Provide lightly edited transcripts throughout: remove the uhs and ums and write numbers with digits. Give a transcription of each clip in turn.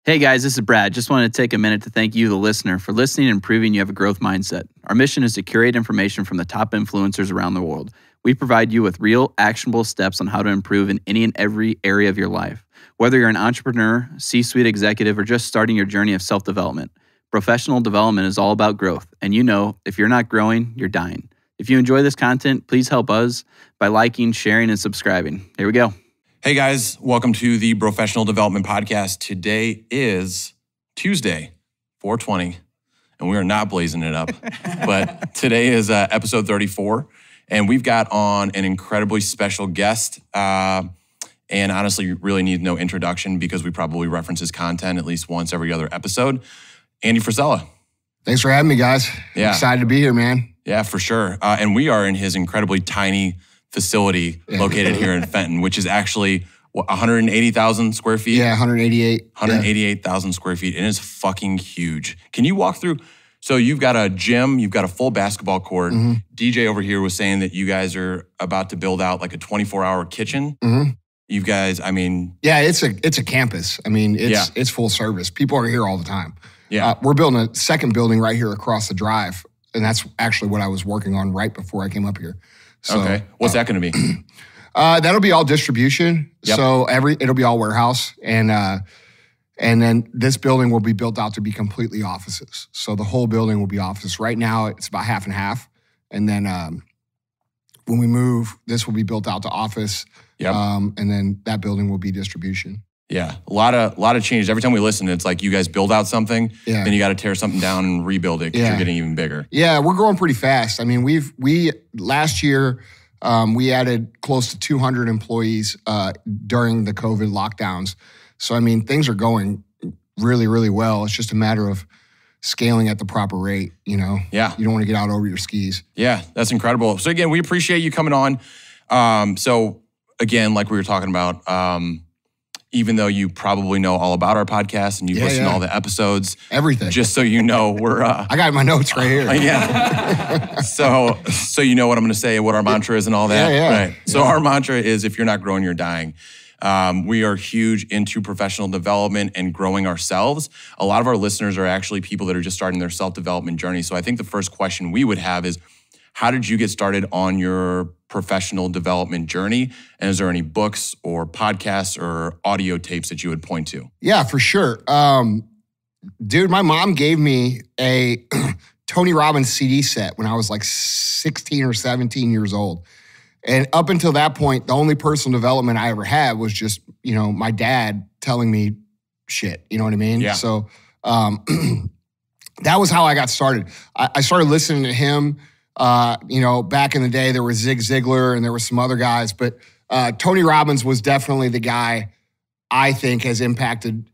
Hey guys, this is Brad. Just wanted to take a minute to thank you, the listener, for listening and proving you have a growth mindset. Our mission is to curate information from the top influencers around the world. We provide you with real, actionable steps on how to improve in any and every area of your life. Whether you're an entrepreneur, C-suite executive, or just starting your journey of self-development, professional development is all about growth. And you know, if you're not growing, you're dying. If you enjoy this content, please help us by liking, sharing, and subscribing. Here we go. Hey guys, welcome to the Brofessional Development Podcast. Today is Tuesday, 4/20, and we are not blazing it up. But today is episode 34, and we've got on an incredibly special guest. And honestly, you really need no introduction because we probably reference his content at least once every other episode. Andy Frisella. Thanks for having me, guys. Yeah. I'm excited to be here, man. Yeah, for sure. And we are in his incredibly tiny facility located here in Fenton, which is actually 180,000 square feet? Yeah, 188. 188,000 square feet. It is fucking huge. Can you walk through? So you've got a gym, you've got a full basketball court. Mm-hmm. DJ over here was saying that you guys are about to build out like a 24-hour kitchen. Mm-hmm. You guys, I mean... Yeah, it's a campus. I mean, it's full service. People are here all the time. Yeah. We're building a second building right here across the drive, and that's actually what I was working on right before I came up here. So, okay. What's that going to be? That'll be all distribution. Yep. So it'll be all warehouse, and then this building will be built out to be completely offices. So the whole building will be offices. Right now, it's about half and half, and then when we move, this will be built out to office. Yep. And then that building will be distribution. Yeah, a lot of changes. Every time we listen, it's like you guys build out something, then you got to tear something down and rebuild it because you're getting even bigger. Yeah, we're growing pretty fast. I mean, we last year we added close to 200 employees during the COVID lockdowns. So I mean, things are going really, really well. It's just a matter of scaling at the proper rate. You know. Yeah. You don't want to get out over your skis. Yeah, that's incredible. So again, we appreciate you coming on. So again, like we were talking about. Even though you probably know all about our podcast and you've listened to all the episodes. Everything. Just so you know, we're... I got my notes right here. Yeah. So you know what I'm going to say, what our mantra is and all that? Yeah. Right. So our mantra is, if you're not growing, you're dying. We are huge into professional development and growing ourselves. A lot of our listeners are actually people that are just starting their self-development journey. So I think the first question we would have is, how did you get started on your professional development journey? And is there any books or podcasts or audio tapes that you would point to? Yeah, for sure. Dude, my mom gave me a Tony Robbins CD set when I was like 16 or 17 years old. And up until that point, the only personal development I ever had was just, my dad telling me shit. You know what I mean? Yeah. So that was how I got started. I started listening to him. Back in the day, there was Zig Ziglar and there were some other guys, but Tony Robbins was definitely the guy I think has impacted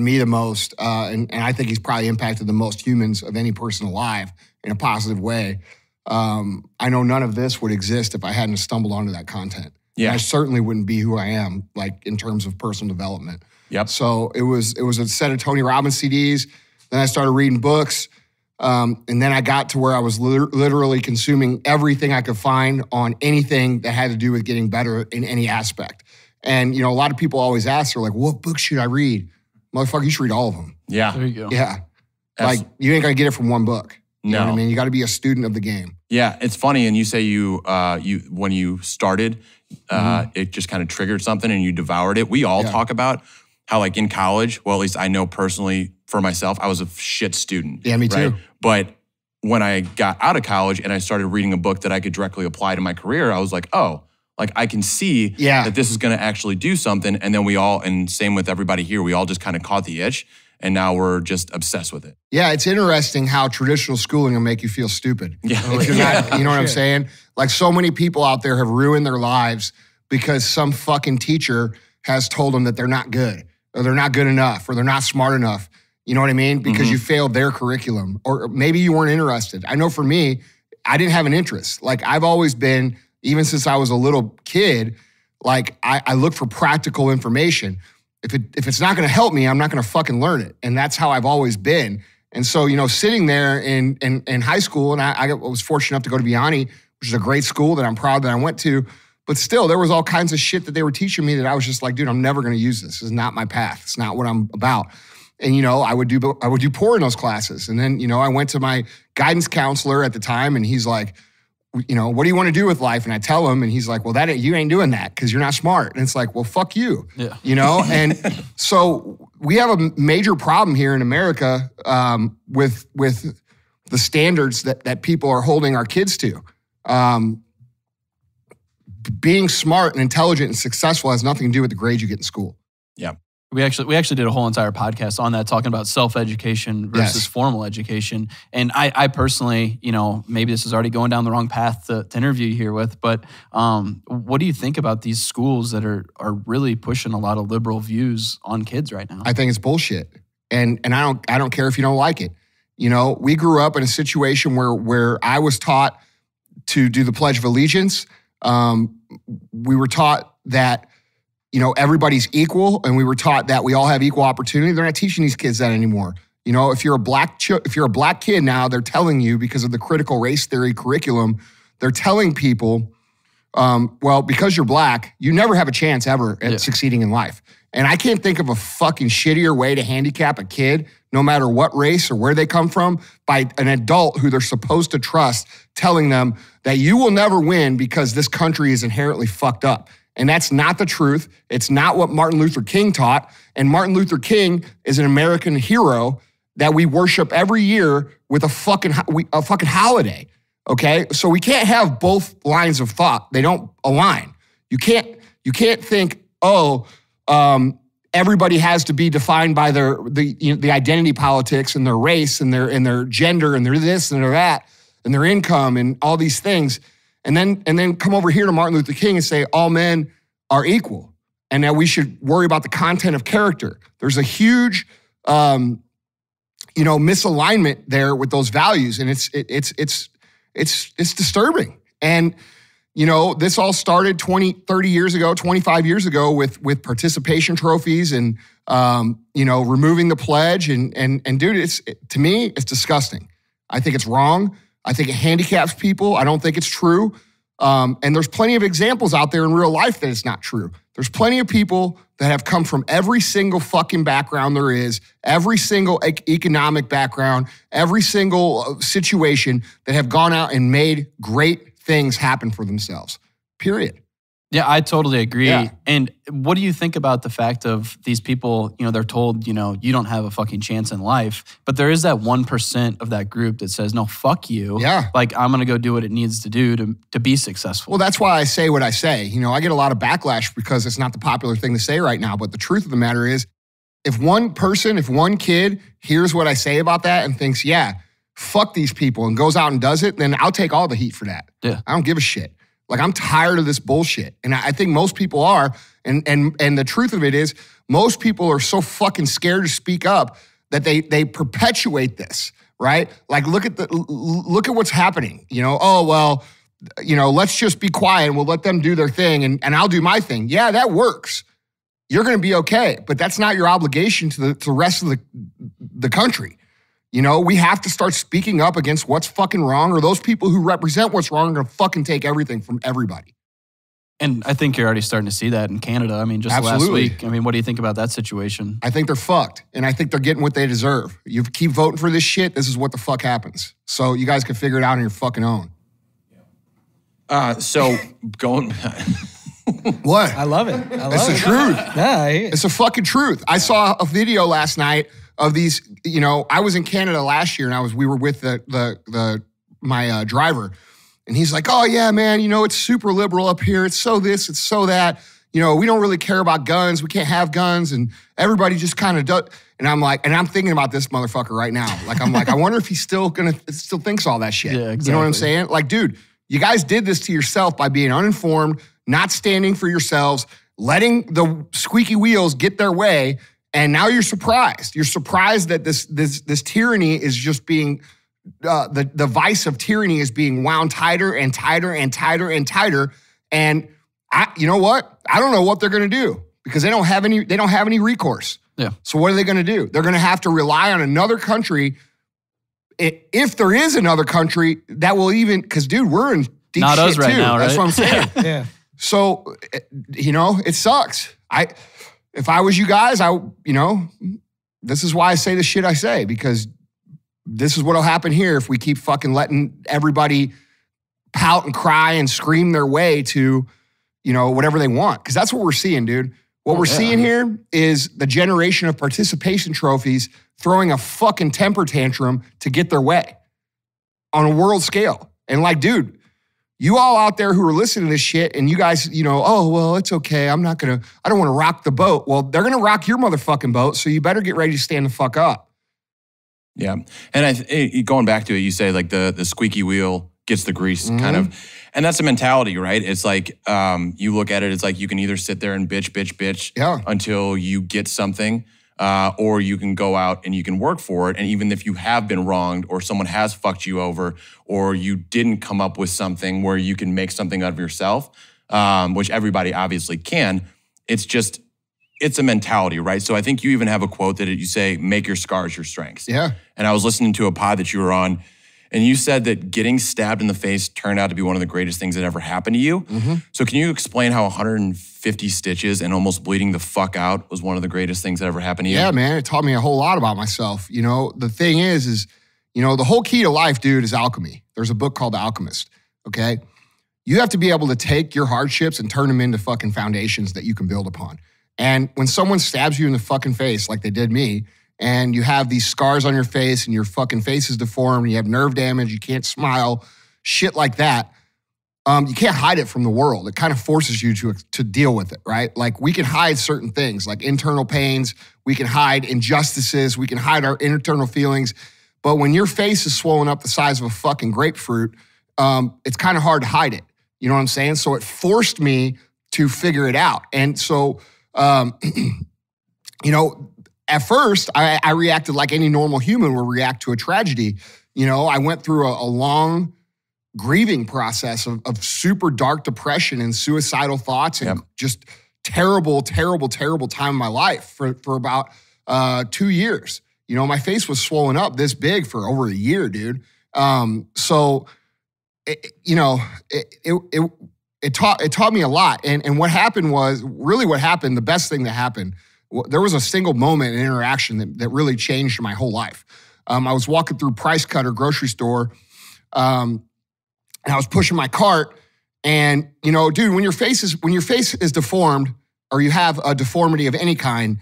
me the most, and I think he's probably impacted the most humans of any person alive in a positive way. I know none of this would exist if I hadn't stumbled onto that content. Yeah, and I certainly wouldn't be who I am, like in terms of personal development. Yep. So it was a set of Tony Robbins CDs. Then I started reading books. And then I got to where I was literally consuming everything I could find on anything that had to do with getting better in any aspect. And, a lot of people always ask, they're like, what book should I read? Motherfucker, you should read all of them. Yeah. There you go. Yeah. Like, you ain't going to get it from one book. You know what I mean? You got to be a student of the game. Yeah, it's funny. And you say you when you started, it just kind of triggered something and you devoured it. We all talk about how, like, in college, well, at least I know personally for myself, I was a shit student. Yeah, me too. Right? But when I got out of college and I started reading a book that I could directly apply to my career, I was like, oh, like I can see that this is going to actually do something. And then we all, and same with everybody here, we all just kind of caught the itch and now we're just obsessed with it. Yeah, it's interesting how traditional schooling will make you feel stupid. Yeah. If you're not, you know what I'm saying? Like, so many people out there have ruined their lives because some fucking teacher has told them that they're not good, or they're not good enough, or they're not smart enough. You know what I mean? Because you failed their curriculum, or maybe you weren't interested. I know for me, I didn't have an interest. Like, I've always been, even since I was a little kid, like I look for practical information. If it's not going to help me, I'm not going to fucking learn it. And that's how I've always been. And so, sitting there in high school, and I was fortunate enough to go to Vianney, which is a great school that I'm proud that I went to. But still, there was all kinds of shit that they were teaching me that I was just like, dude, I'm never going to use this. This is not my path. It's not what I'm about. And, I would do poor in those classes. And then, I went to my guidance counselor at the time, and he's like, what do you want to do with life? And I tell him, and he's like, well, you ain't doing that because you're not smart. And it's like, well, fuck you. Yeah. And so we have a major problem here in America with the standards that people are holding our kids to. Being smart and intelligent and successful has nothing to do with the grades you get in school. Yeah. We actually did a whole entire podcast on that, talking about self-education versus formal education. And I personally, maybe this is already going down the wrong path to interview you here with, but what do you think about these schools that are really pushing a lot of liberal views on kids right now? I think it's bullshit. And I don't care if you don't like it. We grew up in a situation where I was taught to do the Pledge of Allegiance. We were taught that everybody's equal, and we were taught that we all have equal opportunity. They're not teaching these kids that anymore. If you're a black kid now, they're telling you, because of the critical race theory curriculum, they're telling people, because you're black, you never have a chance ever at succeeding in life. And I can't think of a fucking shittier way to handicap a kid, no matter what race or where they come from, by an adult who they're supposed to trust, telling them that you will never win because this country is inherently fucked up. And that's not the truth. It's not what Martin Luther King taught. And Martin Luther King is an American hero that we worship every year with a fucking holiday. Okay? So we can't have both lines of thought. They don't align. You can't think, everybody has to be defined by the identity politics and their race and their gender and their this and their that and their income and all these things. And then come over here to Martin Luther King and say all men are equal, and that we should worry about the content of character. There's a huge, misalignment there with those values, and it's disturbing. And this all started 20, 30 years ago, 25 years ago with participation trophies and removing the pledge. And dude, to me, it's disgusting. I think it's wrong. I think it handicaps people. I don't think it's true. And there's plenty of examples out there in real life that it's not true. There's plenty of people that have come from every single fucking background there is, every single economic background, every single situation that have gone out and made great things happen for themselves, period. Yeah, I totally agree. Yeah. And what do you think about the fact of these people, they're told, you don't have a fucking chance in life, but there is that 1% of that group that says, no, fuck you. Yeah. Like, I'm going to go do what it needs to do to be successful. Well, that's why I say what I say. I get a lot of backlash because it's not the popular thing to say right now. But the truth of the matter is, if one kid hears what I say about that and thinks, yeah, fuck these people, and goes out and does it, then I'll take all the heat for that. Yeah. I don't give a shit. Like, I'm tired of this bullshit. And I think most people are. And the truth of it is, most people are so fucking scared to speak up that they perpetuate this, right? Like, look at what's happening. Let's just be quiet and we'll let them do their thing and I'll do my thing. Yeah, that works. You're going to be okay. But that's not your obligation to the rest of the country. We have to start speaking up against what's fucking wrong, or those people who represent what's wrong are going to fucking take everything from everybody. And I think you're already starting to see that in Canada. I mean, just Absolutely. last week. What do you think about that situation? I think they're fucked, and I think they're getting what they deserve. You keep voting for this shit, this is what the fuck happens. So you guys can figure it out on your fucking own. So going... What? I love it. It's the truth. Yeah, it's the fucking truth. I saw a video last night of these, I was in Canada last year and we were with my driver, and he's like, oh yeah, man, it's super liberal up here. It's so this, it's so that, we don't really care about guns. We can't have guns, and everybody just kind of does. And I'm like, and I'm thinking about this motherfucker right now. Like, I'm like, I wonder if he's still thinks all that shit. Yeah, exactly. You know what I'm saying? Like, dude, you guys did this to yourself by being uninformed, not standing for yourselves, letting the squeaky wheels get their way. And now you're surprised. You're surprised that this tyranny is just being, the vice of tyranny is being wound tighter and tighter and tighter and tighter. And you know what? I don't know what they're going to do, because they don't have any recourse. Yeah. So what are they going to do? They're going to have to rely on another country. If there is another country that will even, because dude, we're in deep Not shit us right too. now, right? That's what I'm saying. yeah. So, it sucks. If I was you guys, this is why I say the shit I say, because this is what'll happen here if we keep fucking letting everybody pout and cry and scream their way to, whatever they want. Because that's what we're seeing, dude. What we're seeing here is the generation of participation trophies throwing a fucking temper tantrum to get their way on a world scale. And like, dude, you all out there who are listening to this shit and you guys, oh, well, it's okay. I don't want to rock the boat. Well, they're going to rock your motherfucking boat. So you better get ready to stand the fuck up. Yeah. And going back to it, you say like the squeaky wheel gets the grease kind of. And that's a mentality, right? It's like you look at it, it's like you can either sit there and bitch until you get something, or you can go out and you can work for it. And even if you have been wronged or someone has fucked you over or you didn't come up with something where you can make something out of yourself, which everybody obviously can, it's a mentality, right? So I think you even have a quote that you say, make your scars your strengths. Yeah. And I was listening to a pod that you were on, and you said that getting stabbed in the face turned out to be one of the greatest things that ever happened to you. Mm-hmm. So can you explain how 150 stitches and almost bleeding the fuck out was one of the greatest things that ever happened to you? Yeah, man. It taught me a whole lot about myself. The thing is, the whole key to life, dude, is alchemy. There's a book called The Alchemist, okay? You have to be able to take your hardships and turn them into fucking foundations that you can build upon. And when someone stabs you in the fucking face like they did me, and you have these scars on your face and your fucking face is deformed, and you have nerve damage, you can't smile, shit like that, you can't hide it from the world. It kind of forces you to deal with it, right? Like we can hide certain things like internal pains, we can hide injustices, we can hide our internal feelings. But when your face is swollen up the size of a fucking grapefruit, it's kind of hard to hide it. You know what I'm saying? So it forced me to figure it out. And so, at first, I reacted like any normal human would react to a tragedy. I went through a long grieving process of super dark depression and suicidal thoughts and just terrible, terrible, terrible time in my life for about 2 years. My face was swollen up this big for over a year, dude. So, it taught me a lot. And what happened was, really what happened, the best thing that happened, there was a single moment in interaction that really changed my whole life. I was walking through Price Cutter grocery store, and I was pushing my cart. And dude, when your face is deformed, or you have a deformity of any kind,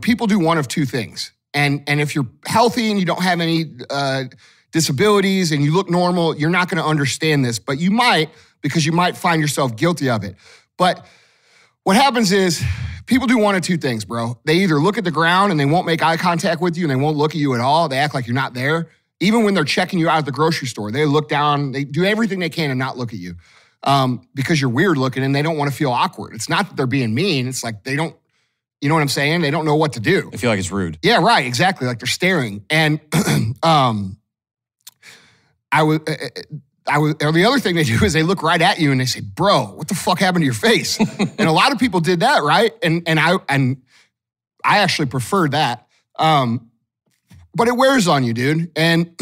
people do one of two things. And if you're healthy and you don't have any disabilities and you look normal, you're not going to understand this, but you might, because you might find yourself guilty of it. But what happens is, people do one of two things, bro. They either look at the ground and they won't make eye contact with you and they won't look at you at all. They act like you're not there. Even when they're checking you out at the grocery store, they look down, they do everything they can to not look at you because you're weird looking and they don't want to feel awkward. It's not that they're being mean. It's like they don't, you know what I'm saying? They don't know what to do. I feel like it's rude. Yeah, right. Exactly. Like they're staring. And the other thing they do is they look right at you and they say, bro, what the fuck happened to your face? And a lot of people did that, right? And I actually preferred that. But it wears on you, dude. And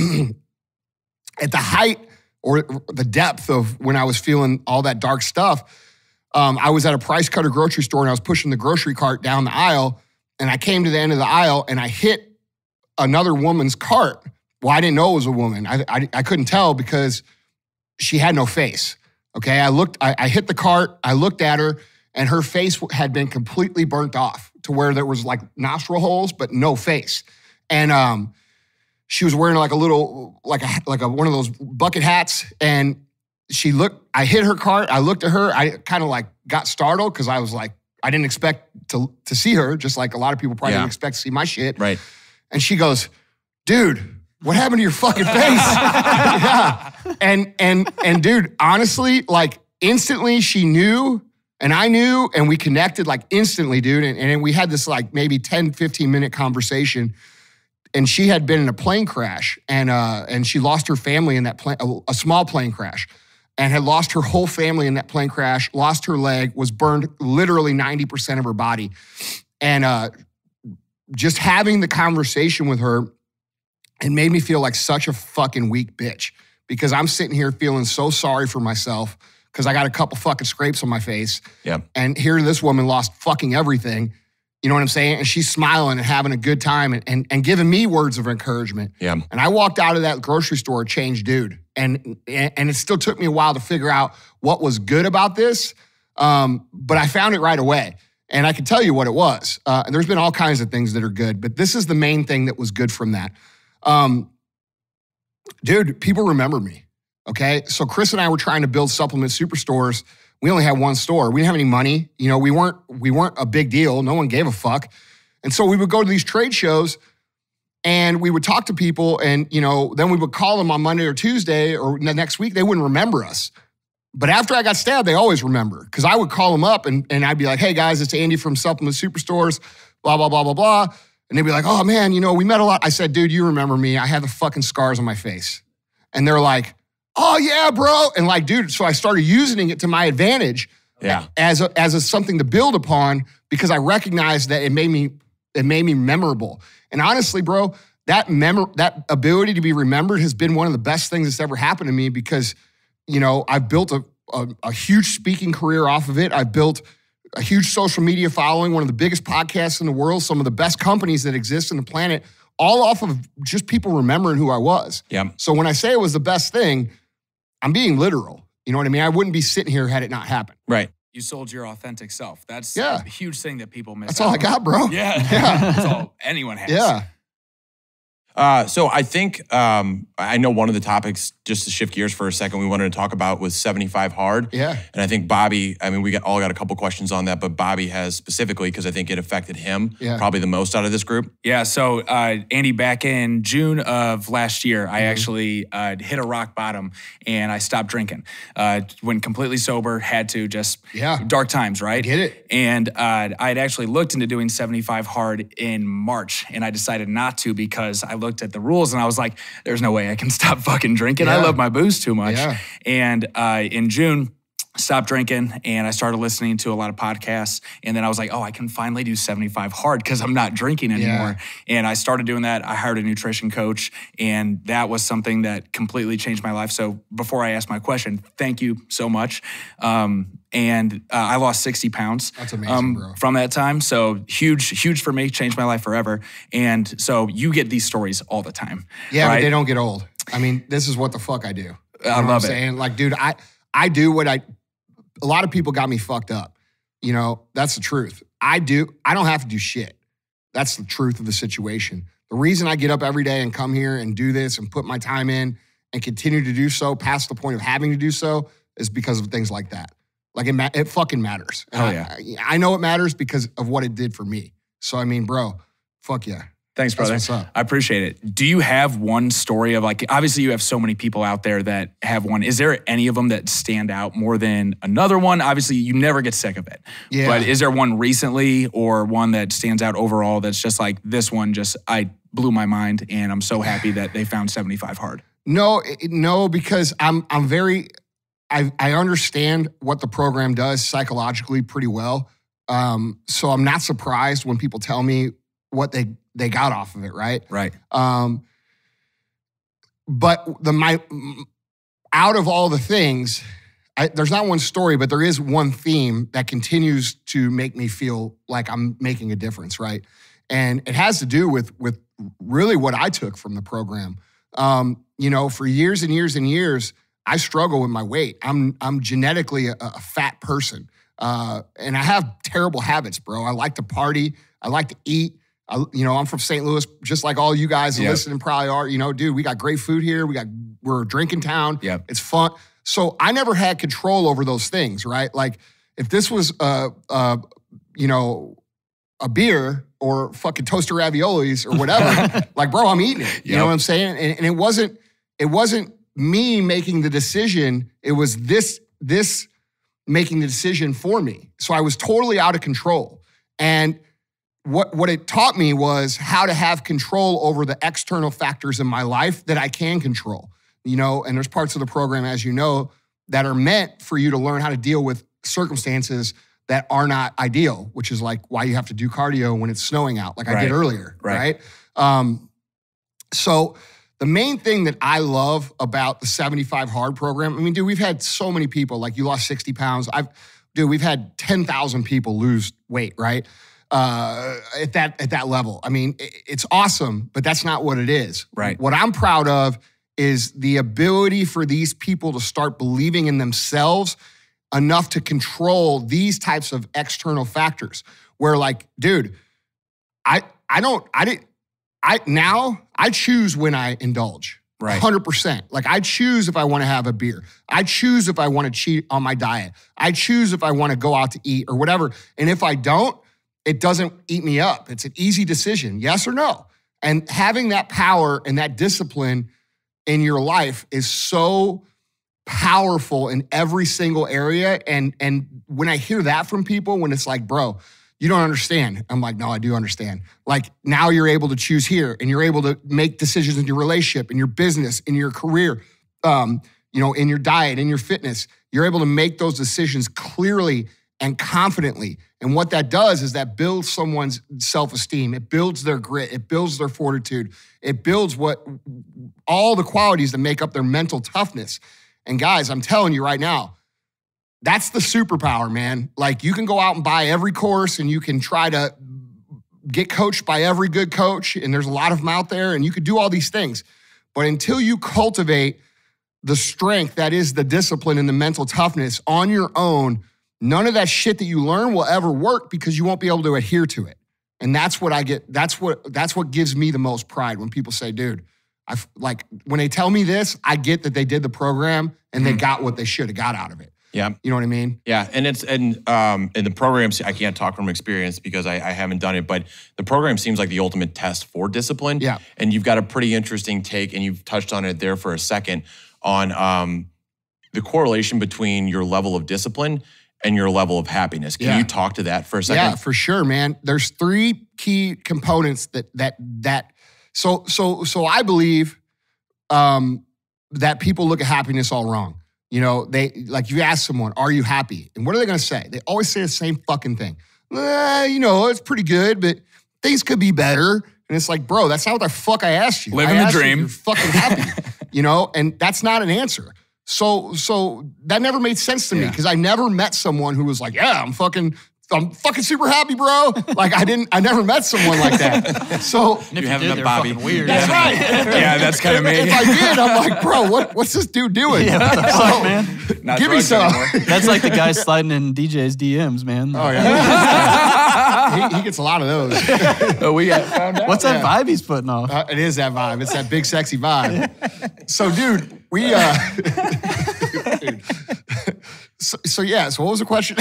at the height or the depth of when I was feeling all that dark stuff, I was at a Price Cutter grocery store and I was pushing the grocery cart down the aisle, and I came to the end of the aisle and I hit another woman's cart. Well, I didn't know it was a woman. I couldn't tell because she had no face, okay? I hit the cart, I looked at her, and her face had been completely burnt off to where there was like nostril holes, but no face. And she was wearing like a little, like one of those bucket hats, and I hit her cart, I looked at her, I kind of like got startled because I was like, I didn't expect to see her, just like a lot of people probably didn't expect to see my shit. Right. And she goes, dude, what happened to your fucking face? Yeah. And dude, honestly, like instantly she knew and I knew and we connected like instantly, dude. And we had this like maybe 10, 15 minute conversation, and she had been in a plane crash and she lost her family in that plane, a small plane crash, and had lost her whole family in that plane crash, lost her leg, was burned literally 90% of her body. And just having the conversation with her, it made me feel like such a fucking weak bitch because I'm sitting here feeling so sorry for myself because I got a couple fucking scrapes on my face. Yeah. And here this woman lost fucking everything. You know what I'm saying? And she's smiling and having a good time and giving me words of encouragement. Yeah. And I walked out of that grocery store a changed dude. And it still took me a while to figure out what was good about this. But I found it right away. And I can tell you what it was. There's been all kinds of things that are good, but this is the main thing that was good from that. Dude, people remember me, okay? So Chris and I were trying to build supplement superstores. We only had one store. We didn't have any money. You know, we weren't a big deal. No one gave a fuck. And so we would go to these trade shows and we would talk to people and, you know, then we would call them on Monday or Tuesday or the next week. They wouldn't remember us. But after I got stabbed, they always remember because I would call them up and I'd be like, hey guys, it's Andy from Supplement Superstores, blah, blah, blah, blah, blah. And they'd be like, oh man, you know, we met a lot. I said, dude, you remember me. I have the fucking scars on my face. And they're like, oh yeah, bro. And like, dude, so I started using it to my advantage as a something to build upon because I recognized that it made me memorable. And honestly, bro, that ability to be remembered has been one of the best things that's ever happened to me because, you know, I've built a huge speaking career off of it. I've built a huge social media following, one of the biggest podcasts in the world, some of the best companies that exist on the planet, all off of just people remembering who I was. Yeah. So when I say it was the best thing, I'm being literal. You know what I mean? I wouldn't be sitting here had it not happened. Right. You sold your authentic self. That's a huge thing that people miss. That's all I got, bro. Yeah. That's all anyone has. Yeah. So I think, I know one of the topics, just to shift gears for a second, we wanted to talk about was 75 Hard. Yeah. And I think Bobby, I mean, we all got a couple questions on that, but Bobby has specifically, because I think it affected him probably the most out of this group. Yeah, so Andy, back in June of last year, I actually hit a rock bottom and I stopped drinking. Went completely sober, had to just dark times, right? Get it. And I'd actually looked into doing 75 Hard in March and I decided not to because I looked at the rules and I was like, there's no way I can stop fucking drinking. I love my booze too much. Yeah. And in June, stopped drinking and I started listening to a lot of podcasts. And then I was like, oh, I can finally do 75 Hard because I'm not drinking anymore. And I started doing that. I hired a nutrition coach and that was something that completely changed my life. So before I ask my question, thank you so much. And I lost 60 pounds. That's amazing, bro. From that time. So huge for me, changed my life forever. And so you get these stories all the time. Yeah, right? but they don't get old. I mean, this is what the fuck I do. You know I love what I'm it. saying? Like, dude, I do what a lot of people got me fucked up. You know, that's the truth. I don't have to do shit. That's the truth of the situation. The reason I get up every day and come here and do this and put my time in and continue to do so past the point of having to do so is because of things like that. Like it fucking matters. Oh yeah. I know it matters because of what it did for me. So I mean, bro, fuck yeah. Thanks, brother. That's what's up. I appreciate it. Do you have one story of like, obviously you have so many people out there that have one. Is there any of them that stand out more than another one? Obviously you never get sick of it. Yeah. But is there one recently or one that stands out overall that's just like, this one I blew my mind and I'm so happy that they found 75 Hard? No, because I understand what the program does psychologically pretty well. So I'm not surprised when people tell me what they got off of it, right? Right. But out of all the things, there's not one story, but there is one theme that continues to make me feel like I'm making a difference, right? And it has to do with really what I took from the program. You know, for years and years and years, I struggle with my weight. I'm genetically a fat person. And I have terrible habits, bro. I like to party. I like to eat. I'm from St. Louis, just like all you guys listening probably are. You know, dude, we got great food here. We're a drinking town. Yep. It's fun. So I never had control over those things, right? Like if this was a beer or fucking toaster raviolis or whatever, like, bro, I'm eating it. You know what I'm saying? And it wasn't me making the decision. It was this making the decision for me. So I was totally out of control. And what it taught me was how to have control over the external factors in my life that I can control. You know, and there's parts of the program, as you know, that are meant for you to learn how to deal with circumstances that are not ideal, which is like why you have to do cardio when it's snowing out, like I did earlier, right? So the main thing that I love about the 75 Hard program, I mean, dude, we've had so many people, like you lost 60 pounds. We've had 10,000 people lose weight, right? at that level. I mean, it's awesome, but that's not what it is. Right. What I'm proud of is the ability for these people to start believing in themselves enough to control these types of external factors. Where like, dude, I choose when I indulge. Right. 100%. Like I choose if I want to have a beer. I choose if I want to cheat on my diet. I choose if I want to go out to eat or whatever. And if I don't, it doesn't eat me up. It's an easy decision, yes or no. And having that power and that discipline in your life is so powerful in every single area. And when I hear that from people, when it's like, bro, you don't understand. I'm like, no, I do understand. Like now you're able to choose here and you're able to make decisions in your relationship, in your business, in your career, in your diet, in your fitness. You're able to make those decisions clearly and confidently. And what that does is that builds someone's self-esteem. It builds their grit. It builds their fortitude. It builds all the qualities that make up their mental toughness. And guys, I'm telling you right now, that's the superpower, man. Like you can go out and buy every course and you can try to get coached by every good coach. And there's a lot of them out there and you could do all these things. But until you cultivate the strength that is the discipline and the mental toughness on your own, none of that shit that you learn will ever work because you won't be able to adhere to it. And that's what I get. That's what gives me the most pride when people say, dude, when they tell me this, I get that they did the program and they got what they should have got out of it. Yeah. You know what I mean? Yeah. And in the programs, I can't talk from experience because I haven't done it, but the program seems like the ultimate test for discipline. Yeah. And you've got a pretty interesting take, and you've touched on it there for a second, on the correlation between your level of discipline and your level of happiness. Can you talk to that for a second? Yeah, for sure, man. There's 3 key components so I believe that people look at happiness all wrong. You know, you ask someone, are you happy? And what are they going to say? They always say the same fucking thing. It's pretty good, but things could be better. And it's like, bro, that's not what the fuck I asked you. Living the dream. You're fucking happy, and that's not an answer. So that never made sense to me because I never met someone who was like, yeah, I'm fucking super happy, bro. Like I never met someone like that. So you haven't met Bobby. Weird. That's right. Yeah, that's kind of me. If I did, I'm like, bro, what's this dude doing? Yeah, what the fuck, man? Not give me drugs some. anymore. That's like the guy sliding in DJ's DMs, man. Oh yeah, he gets a lot of those. We found out. What's that vibe he's putting off? It is that vibe. It's that big sexy vibe. So, dude, dude. So what was the question?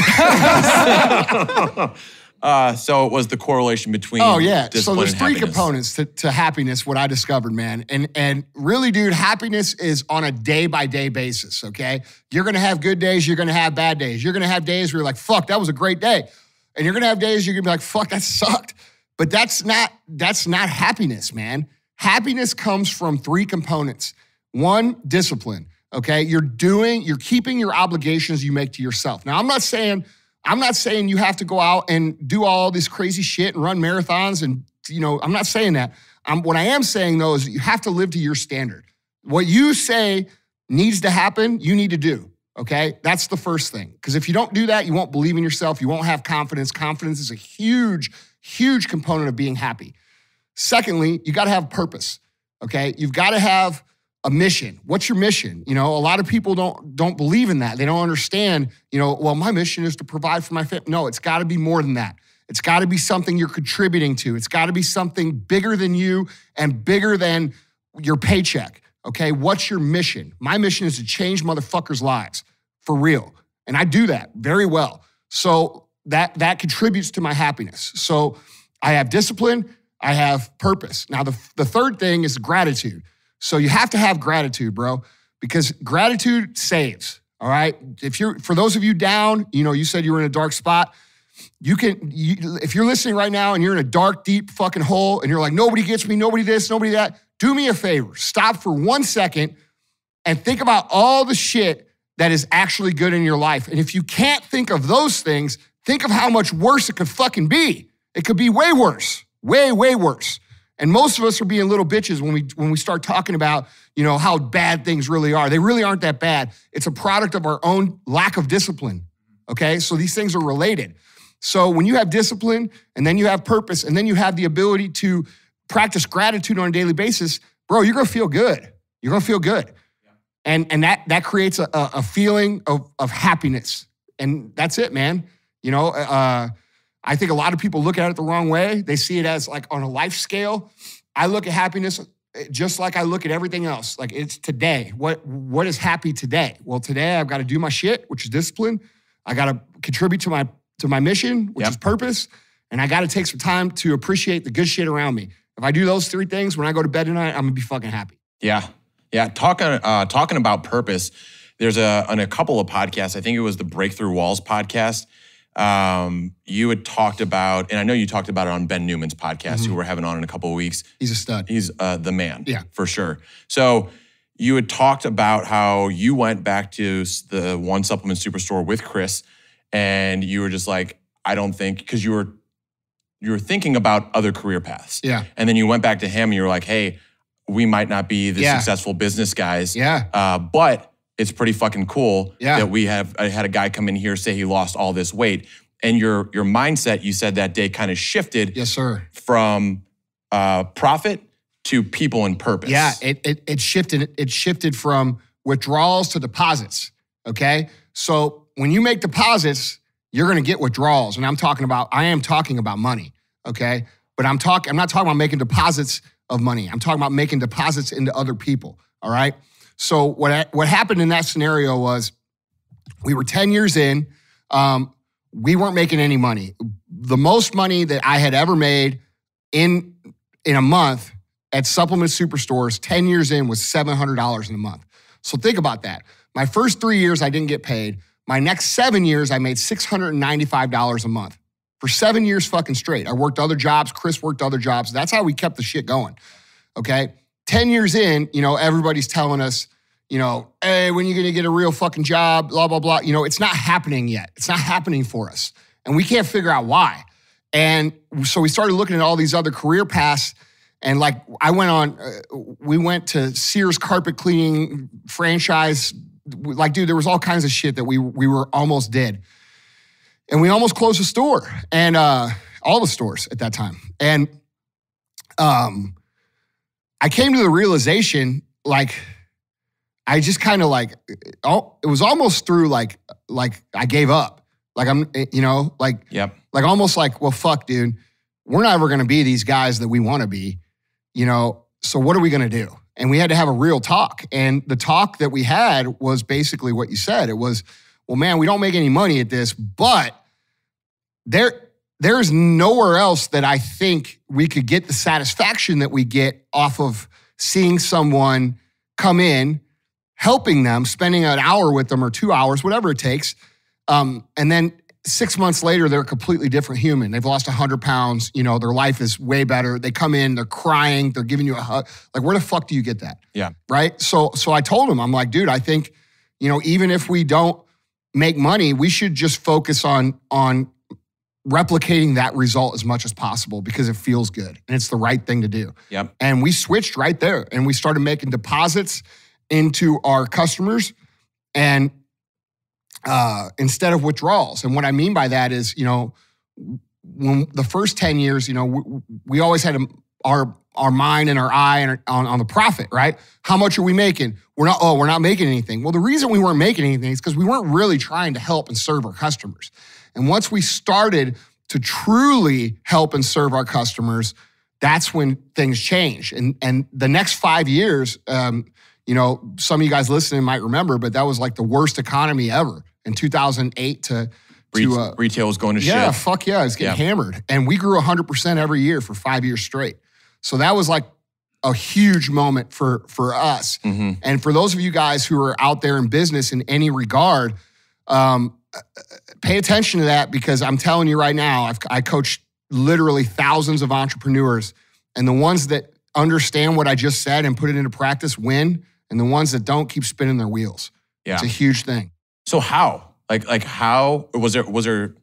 So it was the correlation between discipline so there's and 3 happiness. components to happiness, what I discovered, man. And really, dude, happiness is on a day-by-day basis, okay? You're going to have good days. You're going to have bad days. You're going to have days where you're like, fuck, that was a great day. And you're going to have days you're going to be like, fuck, that sucked. But that's not happiness, man. Happiness comes from 3 components. 1, discipline. Okay, you're keeping your obligations you make to yourself. Now, I'm not saying you have to go out and do all this crazy shit and run marathons and, I'm not saying that. What I am saying though is you have to live to your standard. What you say needs to happen, you need to do, okay? That's the first thing. Because if you don't do that, you won't believe in yourself. You won't have confidence. Confidence is a huge, huge component of being happy. Secondly, you got to have purpose, okay? You've got to have a mission. What's your mission? A lot of people don't believe in that. They don't understand, well, my mission is to provide for my family. No, it's got to be more than that. It's got to be something you're contributing to. It's got to be something bigger than you and bigger than your paycheck. Okay, what's your mission? My mission is to change motherfuckers' lives for real. And I do that very well. So that contributes to my happiness. So I have discipline, I have purpose. Now the third thing is gratitude. So you have to have gratitude, bro, because gratitude saves, all right? For those of you down, you said you were in a dark spot, if you're listening right now and you're in a dark, deep fucking hole and you're like, nobody gets me, nobody this, nobody that, do me a favor. Stop for 1 second and think about all the shit that is actually good in your life. And if you can't think of those things, think of how much worse it could fucking be. It could be way worse, way, way worse. And most of us are being little bitches when we start talking about, how bad things really are. They really aren't that bad. It's a product of our own lack of discipline, okay? So these things are related. So when you have discipline and then you have purpose and then you have the ability to practice gratitude on a daily basis, bro, you're going to feel good. You're going to feel good. Yeah. And that creates a feeling of happiness. And that's it, man. You know, I think a lot of people look at it the wrong way. They see it as like on a life scale. I look at happiness just like I look at everything else. Like it's today. What is happy today? Well, today I've got to do my shit, which is discipline. I got to contribute to my mission, which is purpose. And I got to take some time to appreciate the good shit around me. If I do those three things, when I go to bed tonight, I'm gonna be fucking happy. Yeah. Yeah. Talking about purpose, there's on a couple of podcasts, I think it was the Breakthrough Walls podcast. You had talked about, and I know you talked about it on Ben Newman's podcast, who we're having on in a couple of weeks. He's a stud. He's the man, yeah, for sure. So you had talked about how you went back to the one supplement superstore with Chris, and you were just like, I don't think, because you were thinking about other career paths. Yeah. And then you went back to him and you were like, hey, we might not be the successful business guys. Yeah. But it's pretty fucking cool that I had a guy come in here say he lost all this weight. And your mindset, you said that day, kind of shifted. Yes, sir. From profit to people and purpose. Yeah, it shifted. It shifted from withdrawals to deposits. Okay. So when you make deposits, you're going to get withdrawals. And I am talking about money. Okay. But I'm not talking about making deposits of money. I'm talking about making deposits into other people. All right. So what happened in that scenario was we were 10 years in. We weren't making any money. The most money that I had ever made in a month at supplement superstores 10 years in was $700 in a month. So think about that. My first 3 years, I didn't get paid. My next 7 years, I made $695 a month for 7 years fucking straight. I worked other jobs. Chris worked other jobs. That's how we kept the shit going. Okay. 10 years in, everybody's telling us, hey, when are you going to get a real fucking job? Blah, blah, blah. It's not happening yet. It's not happening for us. And we can't figure out why. And so we started looking at all these other career paths. And like we went to Sears carpet cleaning franchise. Like, dude, there was all kinds of shit that we were almost dead. And we almost closed the store and all the stores at that time. And I came to the realization, like, I just kind of like, it was almost through like I gave up. Like like almost like, well, fuck, dude, we're not ever going to be these guys that we want to be, so what are we going to do? And we had to have a real talk. And the talk that we had was basically what you said. It was, well, man, we don't make any money at this, but there's nowhere else that I think we could get the satisfaction that we get off of seeing someone come in, helping them, spending an hour with them or 2 hours, whatever it takes. And then 6 months later, they're a completely different human. They've lost 100 pounds. Their life is way better. They come in, they're crying, they're giving you a hug. Like, where the fuck do you get that? Yeah. Right? So I told him, I'm like, dude, I think, even if we don't make money, we should just focus on replicating that result as much as possible because it feels good and it's the right thing to do. Yep. And we switched right there and we started making deposits into our customers and instead of withdrawals. And what I mean by that is, when the first 10 years, we always had our mind and our eye on the profit, right? How much are we making? We're not making anything. Well, the reason we weren't making anything is because we weren't really trying to help and serve our customers. And once we started to truly help and serve our customers, that's when things change. And the next 5 years, some of you guys listening might remember, but that was like the worst economy ever in 2008 to retail was going to shit. Yeah, fuck yeah, it's getting hammered. And we grew 100% every year for 5 years straight. So that was like a huge moment for us. Mm-hmm. And for those of you guys who are out there in business in any regard, pay attention to that because I'm telling you right now, I coach literally thousands of entrepreneurs, and the ones that understand what I just said and put it into practice win, and the ones that don't keep spinning their wheels. Yeah. It's a huge thing. So how? Like how was there,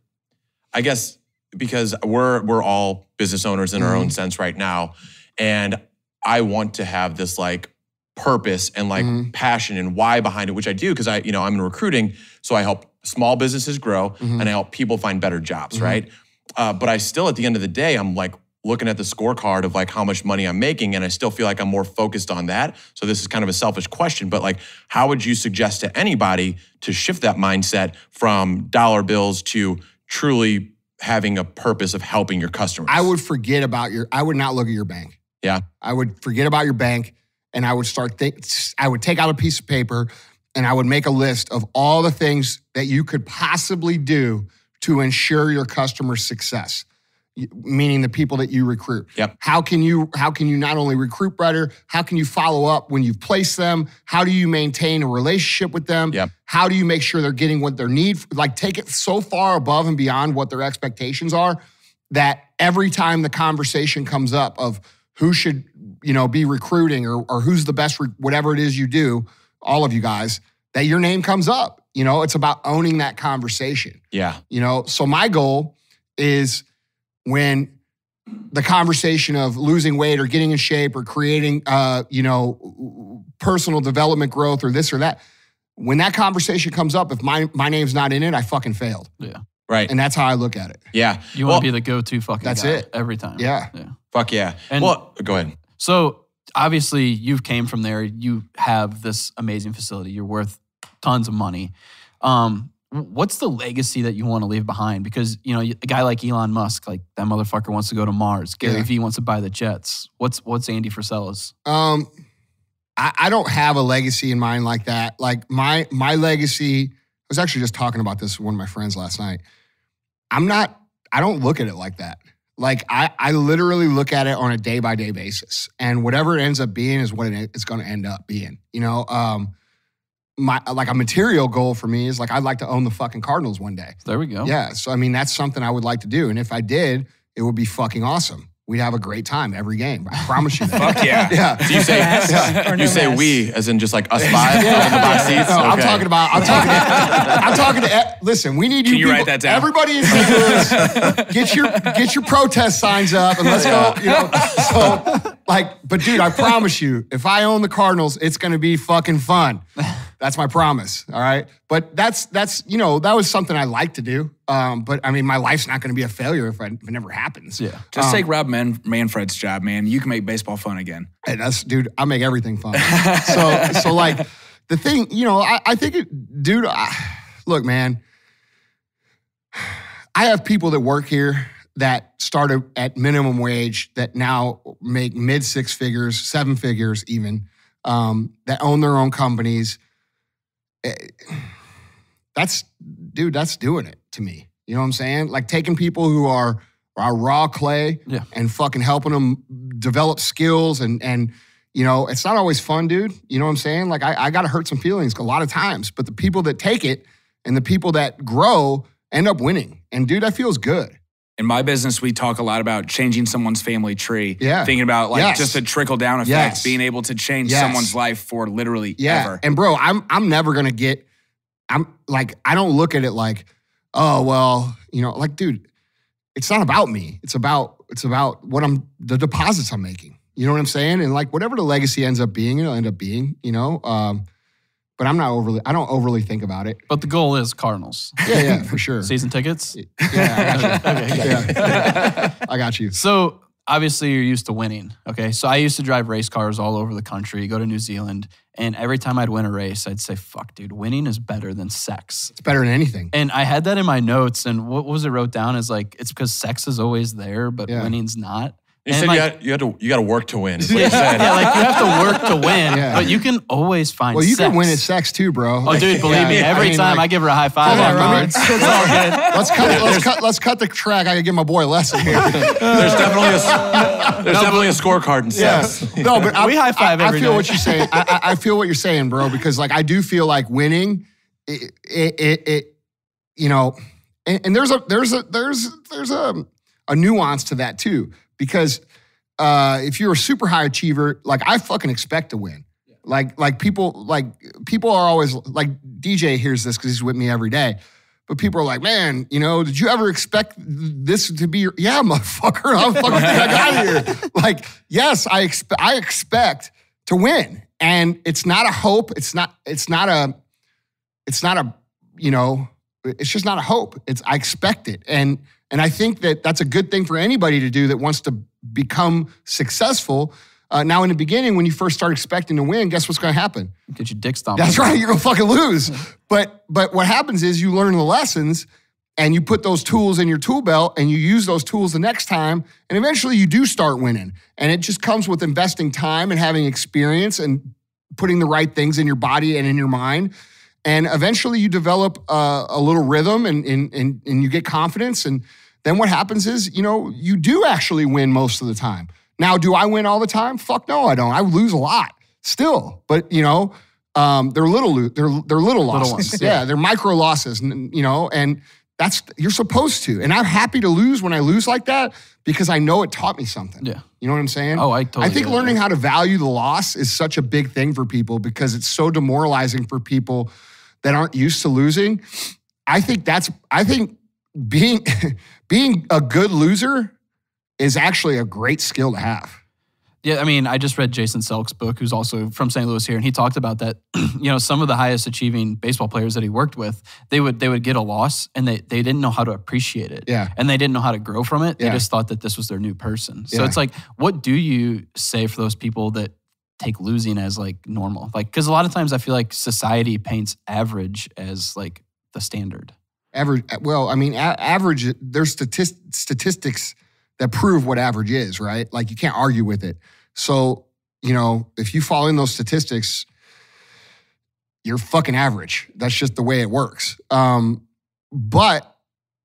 I guess, because we're all business owners in our own sense right now, and I want to have this like purpose and like passion and why behind it, which I do because I'm in recruiting, so I help small businesses grow and I help people find better jobs, right? But I still, at the end of the day, I'm like looking at the scorecard of like how much money I'm making, and I still feel like I'm more focused on that. So this is kind of a selfish question, but like, how would you suggest to anybody to shift that mindset from dollar bills to truly having a purpose of helping your customers? I would not look at your bank. Yeah. I would forget about your bank, and I would I would take out a piece of paper and I would make a list of all the things that you could possibly do to ensure your customer's success, meaning the people that you recruit. Yep. How can you not only recruit better, how can you follow up when you've placed them? How do you maintain a relationship with them? Yep. How do you make sure they're getting what they need? Like, take it so far above and beyond what their expectations are that every time the conversation comes up of who should, be recruiting or who's the best, whatever it is you do, all of you guys, that your name comes up. It's about owning that conversation. Yeah. So my goal is when the conversation of losing weight or getting in shape or creating, personal development growth or this or that, when that conversation comes up, if my name's not in it, I fucking failed. Yeah. Right. And that's how I look at it. Yeah. You want to be the go-to fucking that's guy it. every time. Yeah. Fuck yeah. And well, go ahead. So obviously you've came from there. You have this amazing facility. You're worth tons of money. What's the legacy that you want to leave behind? Because, a guy like Elon Musk, like that motherfucker wants to go to Mars. Gary Vee wants to buy the jets. What's Andy Frisella's? I don't have a legacy in mind like that. Like my legacy, I was actually just talking about this with one of my friends last night. I don't look at it like that. Like I literally look at it on a day-by-day basis. And whatever it ends up being is what it's going to end up being. A material goal for me is like, I'd like to own the fucking Cardinals one day. There we go. Yeah. So, that's something I would like to do. And if I did, it would be fucking awesome. We'd have a great time every game. I promise you that. Fuck yeah. Yeah. Do you say we as in just like us five in the box seats? No, Okay. I'm talking to, listen, we need you. Can you people, write that down? Everybody in St. Louis, get your protest signs up and let's go, but dude, I promise you, if I own the Cardinals, it's going to be fucking fun. That's my promise. All right. But that's that was something I like to do. But my life's not going to be a failure if it never happens. Yeah. Just take Rob Manfred's job, man. You can make baseball fun again. Hey, dude, I make everything fun. so like the thing, I think dude, look, man, I have people that work here that started at minimum wage that now make mid 6 figures, 7 figures even, that own their own companies. That's doing it to me. You know what I'm saying? Like taking people who are raw clay and fucking helping them develop skills and it's not always fun, dude. You know what I'm saying? Like I got to hurt some feelings a lot of times, but the people that take it and the people that grow end up winning. And dude, that feels good. In my business, we talk a lot about changing someone's family tree. Yeah. Thinking about just a trickle down effect, being able to change someone's life for literally ever. And bro, I'm never gonna I don't look at it like, oh well, like dude, it's not about me. It's about what the deposits I'm making. You know what I'm saying? And like whatever the legacy ends up being, it'll end up being, but I don't overly think about it. But the goal is Cardinals. Yeah, for sure. Season tickets? Yeah, I got you. So obviously you're used to winning. Okay. So I used to drive race cars all over the country, go to New Zealand. And every time I'd win a race, I'd say, fuck, dude, winning is better than sex. It's better than anything. And I had that in my notes. And what was it wrote down is like, it's because sex is always there, but winning's not. You and said like, you got to work to win. Is what you said. Yeah, like you have to work to win, but you can always find Well, you sex. can win at sex too, bro. Oh, dude, believe me, every time I give her a high five afterwards. It's all good. Let's cut the track. I can give my boy a lesson here. There's definitely a scorecard in sex. Yeah. No, but we high five every I feel night. what you're saying. I feel what you're saying, bro, because like I do feel like winning, and there's a nuance to that too, because if you're a super high achiever, like I fucking expect to win. Like people are always like, DJ hears this because he's with me every day. But people are like, man, did you ever expect this to be yeah, motherfucker, how the fuck did I got here? Like, yes, I expect to win. And it's not a hope. It's not a It's just not a hope. I expect it. And I think that that's a good thing for anybody to do that wants to become successful. Now, in the beginning, when you first start expecting to win, guess what's going to happen? Get your dick stomped. That's right. You're going to fucking lose. But what happens is you learn the lessons and you put those tools in your tool belt and you use those tools the next time. And eventually you do start winning. And it just comes with investing time and having experience and putting the right things in your body and in your mind. And eventually you develop a little rhythm and you get confidence. And then what happens is, you do actually win most of the time. Now, do I win all the time? Fuck no, I don't. I lose a lot still. But, they're little losses. Ones, yeah, they're micro losses, and you're supposed to. And I'm happy to lose when I lose like that because I know it taught me something. Yeah. You know what I'm saying? Oh, I totally I think get it, learning how to value the loss is such a big thing for people because it's so demoralizing for people that aren't used to losing. I think being a good loser is actually a great skill to have. Yeah, I mean, I just read Jason Selk's book, who's also from St. Louis here, and he talked about that, some of the highest achieving baseball players that he worked with, they would get a loss and they didn't know how to appreciate it. Yeah. And they didn't know how to grow from it. They Yeah. just thought that this was their new person. So Yeah. it's like, what do you say for those people that take losing as like normal? Like, because a lot of times I feel like society paints average as like the standard. Average. Well, I mean, average. There's statistics that prove what average is, right? Like you can't argue with it. So if you fall in those statistics, you're fucking average. That's just the way it works. But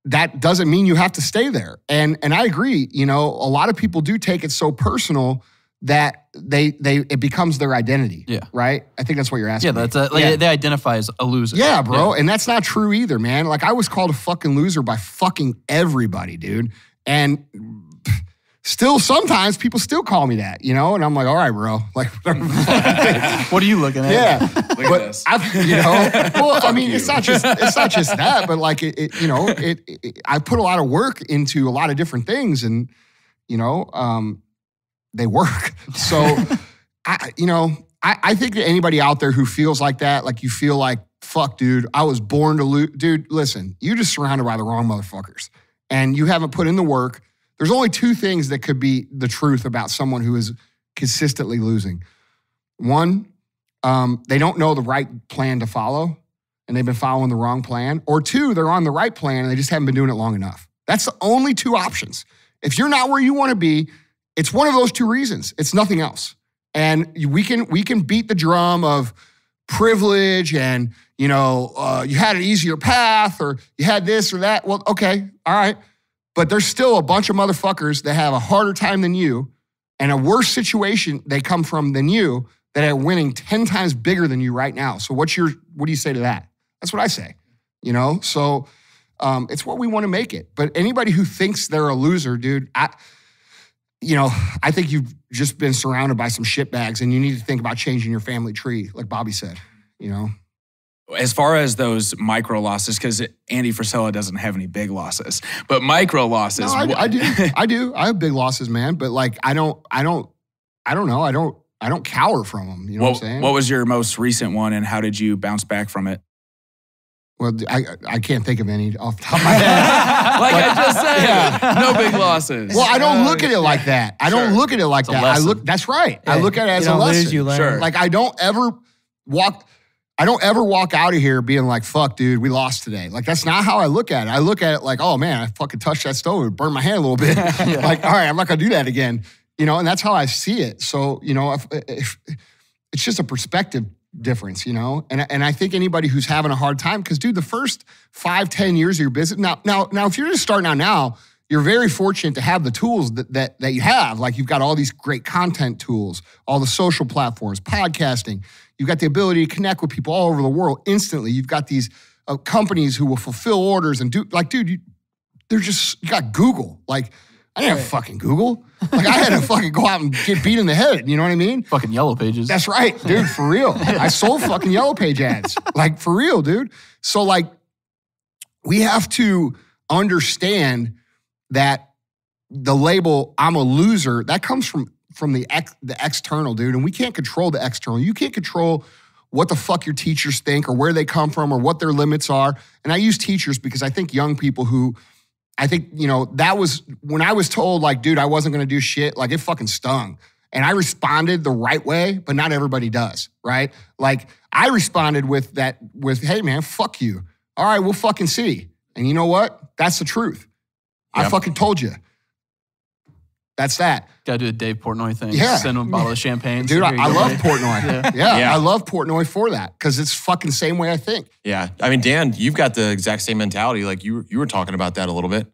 that doesn't mean you have to stay there. And I agree. A lot of people do take it so personal that it becomes their identity. Yeah. Right? I think that's what you're asking. Yeah, they identify as a loser. Yeah, bro. Yeah. And that's not true either, man. Like I was called a fucking loser by fucking everybody, dude. And still sometimes people still call me that, and I'm like, all right, bro. Like, what are you looking at? Yeah. Look at this. Well, I mean, it's not just that, but like I put a lot of work into a lot of different things and, they work. So, I think that anybody out there who feels like that, like you feel like, fuck, dude, I was born to lose. Dude, listen, you're just surrounded by the wrong motherfuckers and you haven't put in the work. There's only two things that could be the truth about someone who is consistently losing. One, they don't know the right plan to follow and they've been following the wrong plan. Or two, they're on the right plan and they just haven't been doing it long enough. That's the only two options. If you're not where you want to be, it's one of those two reasons. It's nothing else. And we can beat the drum of privilege and, you had an easier path or you had this or that. Well, okay, all right. But there's still a bunch of motherfuckers that have a harder time than you and a worse situation they come from than you that are winning 10 times bigger than you right now. So what do you say to that? That's what I say, So it's what we want to make it. But anybody who thinks they're a loser, dude, I think you've just been surrounded by some shitbags and you need to think about changing your family tree, like Bobby said, As far as those micro losses, because Andy Frisella doesn't have any big losses, but micro losses. No, I do. I have big losses, man. But like, I don't know. I don't cower from them. You know what I'm saying? What was your most recent one and how did you bounce back from it? Well, I can't think of any off the top of my head. Like I just said, no big losses. Well, I don't look at it like that. I don't look at it like that. That's right. Yeah, I look at it as a lesson. You learn. Sure. Like I don't ever walk out of here being like, fuck, dude, we lost today. Like, that's not how I look at it. I look at it like, oh man, I fucking touched that stove. It burned my hand a little bit. Like, all right, I'm not going to do that again. And that's how I see it. So, if it's just a perspective difference, and I think anybody who's having a hard time, because dude, the first 5-10 years of your business, now, if you're just starting out now, you're very fortunate to have the tools that you have. Like you've got all these great content tools, all the social platforms, podcasting. You've got the ability to connect with people all over the world instantly. You've got these companies who will fulfill orders and you got Google. Like, I didn't have fucking Google. Like, I had to fucking go out and get beat in the head. You know what I mean? Fucking Yellow Pages. That's right, dude, for real. I sold fucking Yellow Page ads. Like, for real, dude. So, like, we have to understand that the label, I'm a loser, that comes from the external, dude. And we can't control the external. You can't control what the fuck your teachers think or where they come from or what their limits are. And I use teachers because I think young people who, I think, you know, that was when I was told like, dude, I wasn't going to do shit, like it fucking stung. And I responded the right way, but not everybody does, right? Like I responded with, hey man, fuck you. All right, we'll fucking see. And you know what? That's the truth. Yep. I fucking told you. That's that. Gotta do the Dave Portnoy thing. Yeah. Send him a bottle of champagne. Dude, I love Portnoy. Yeah. I love Portnoy for that because it's fucking same way I think. Yeah. I mean, Dan, you've got the exact same mentality. Like you were talking about that a little bit.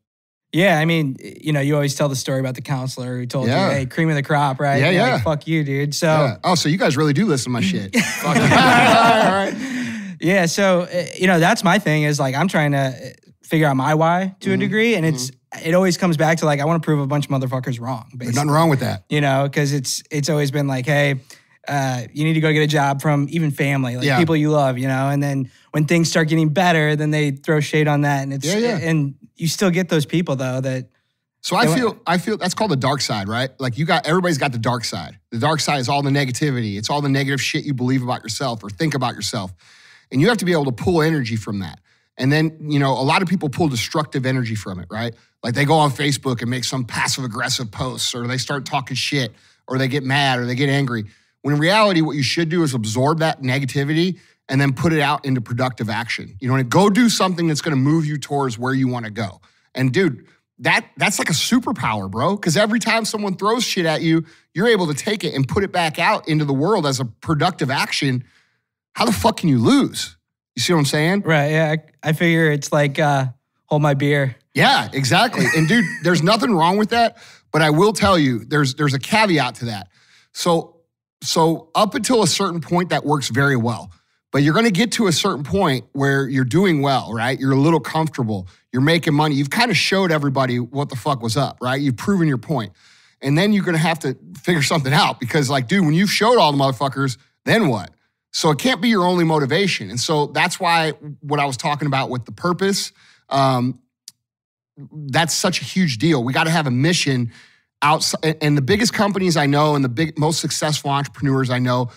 Yeah, I mean, you know, you always tell the story about the counselor who told you, hey, cream of the crop, right? Yeah, You're yeah. like, fuck you, dude. So, Oh, so you guys really do listen to my shit. Fuck you. All right. Yeah, so, you know, that's my thing is like I'm trying to figure out my why to a degree. And it always comes back to like, I want to prove a bunch of motherfuckers wrong. Basically. There's nothing wrong with that. You know, because it's always been like, hey, you need to go get a job from even family, like people you love, you know? And then when things start getting better, then they throw shade on that. And it's, and you still get those people though that. So I feel that's called the dark side, right? Like everybody's got the dark side. The dark side is all the negativity. It's all the negative shit you believe about yourself or think about yourself. And you have to be able to pull energy from that. And then, you know, a lot of people pull destructive energy from it, right? Like they go on Facebook and make some passive aggressive posts or they start talking shit or they get mad or they get angry. When in reality, what you should do is absorb that negativity and then put it out into productive action. You know, go do something that's going to move you towards where you want to go. And dude, that's like a superpower, bro. Because every time someone throws shit at you, you're able to take it and put it back out into the world as a productive action. How the fuck can you lose? You see what I'm saying? Right, yeah. I figure it's like, hold my beer. Yeah, exactly. And dude, there's nothing wrong with that. But I will tell you, there's a caveat to that. So up until a certain point, that works very well. But you're going to get to a certain point where you're doing well, right? You're a little comfortable. You're making money. You've kind of showed everybody what the fuck was up, right? You've proven your point. And then you're going to have to figure something out because like, dude, when you've showed all the motherfuckers, then what? So it can't be your only motivation. And so that's why what I was talking about with the purpose, that's such a huge deal. We got to have a mission outside. And the biggest companies I know and the most successful entrepreneurs I know,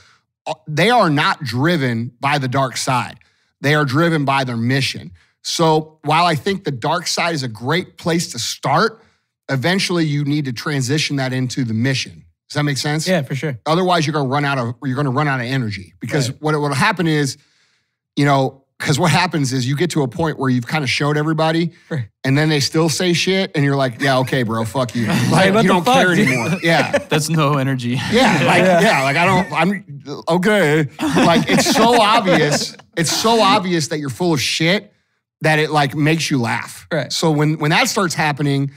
they are not driven by the dark side. They are driven by their mission. So while I think the dark side is a great place to start, eventually you need to transition that into the mission. Does that make sense? Yeah, for sure. Otherwise, you're going to run out of energy because what will happen is, you know, because what happens is you get to a point where you've kind of showed everybody, and then they still say shit, and you're like, yeah, okay, bro, fuck you. Like you don't care anymore. Yeah, that's no energy. Yeah, like I'm okay. Like it's so obvious. It's so obvious that you're full of shit that it like makes you laugh. Right. So when that starts happening,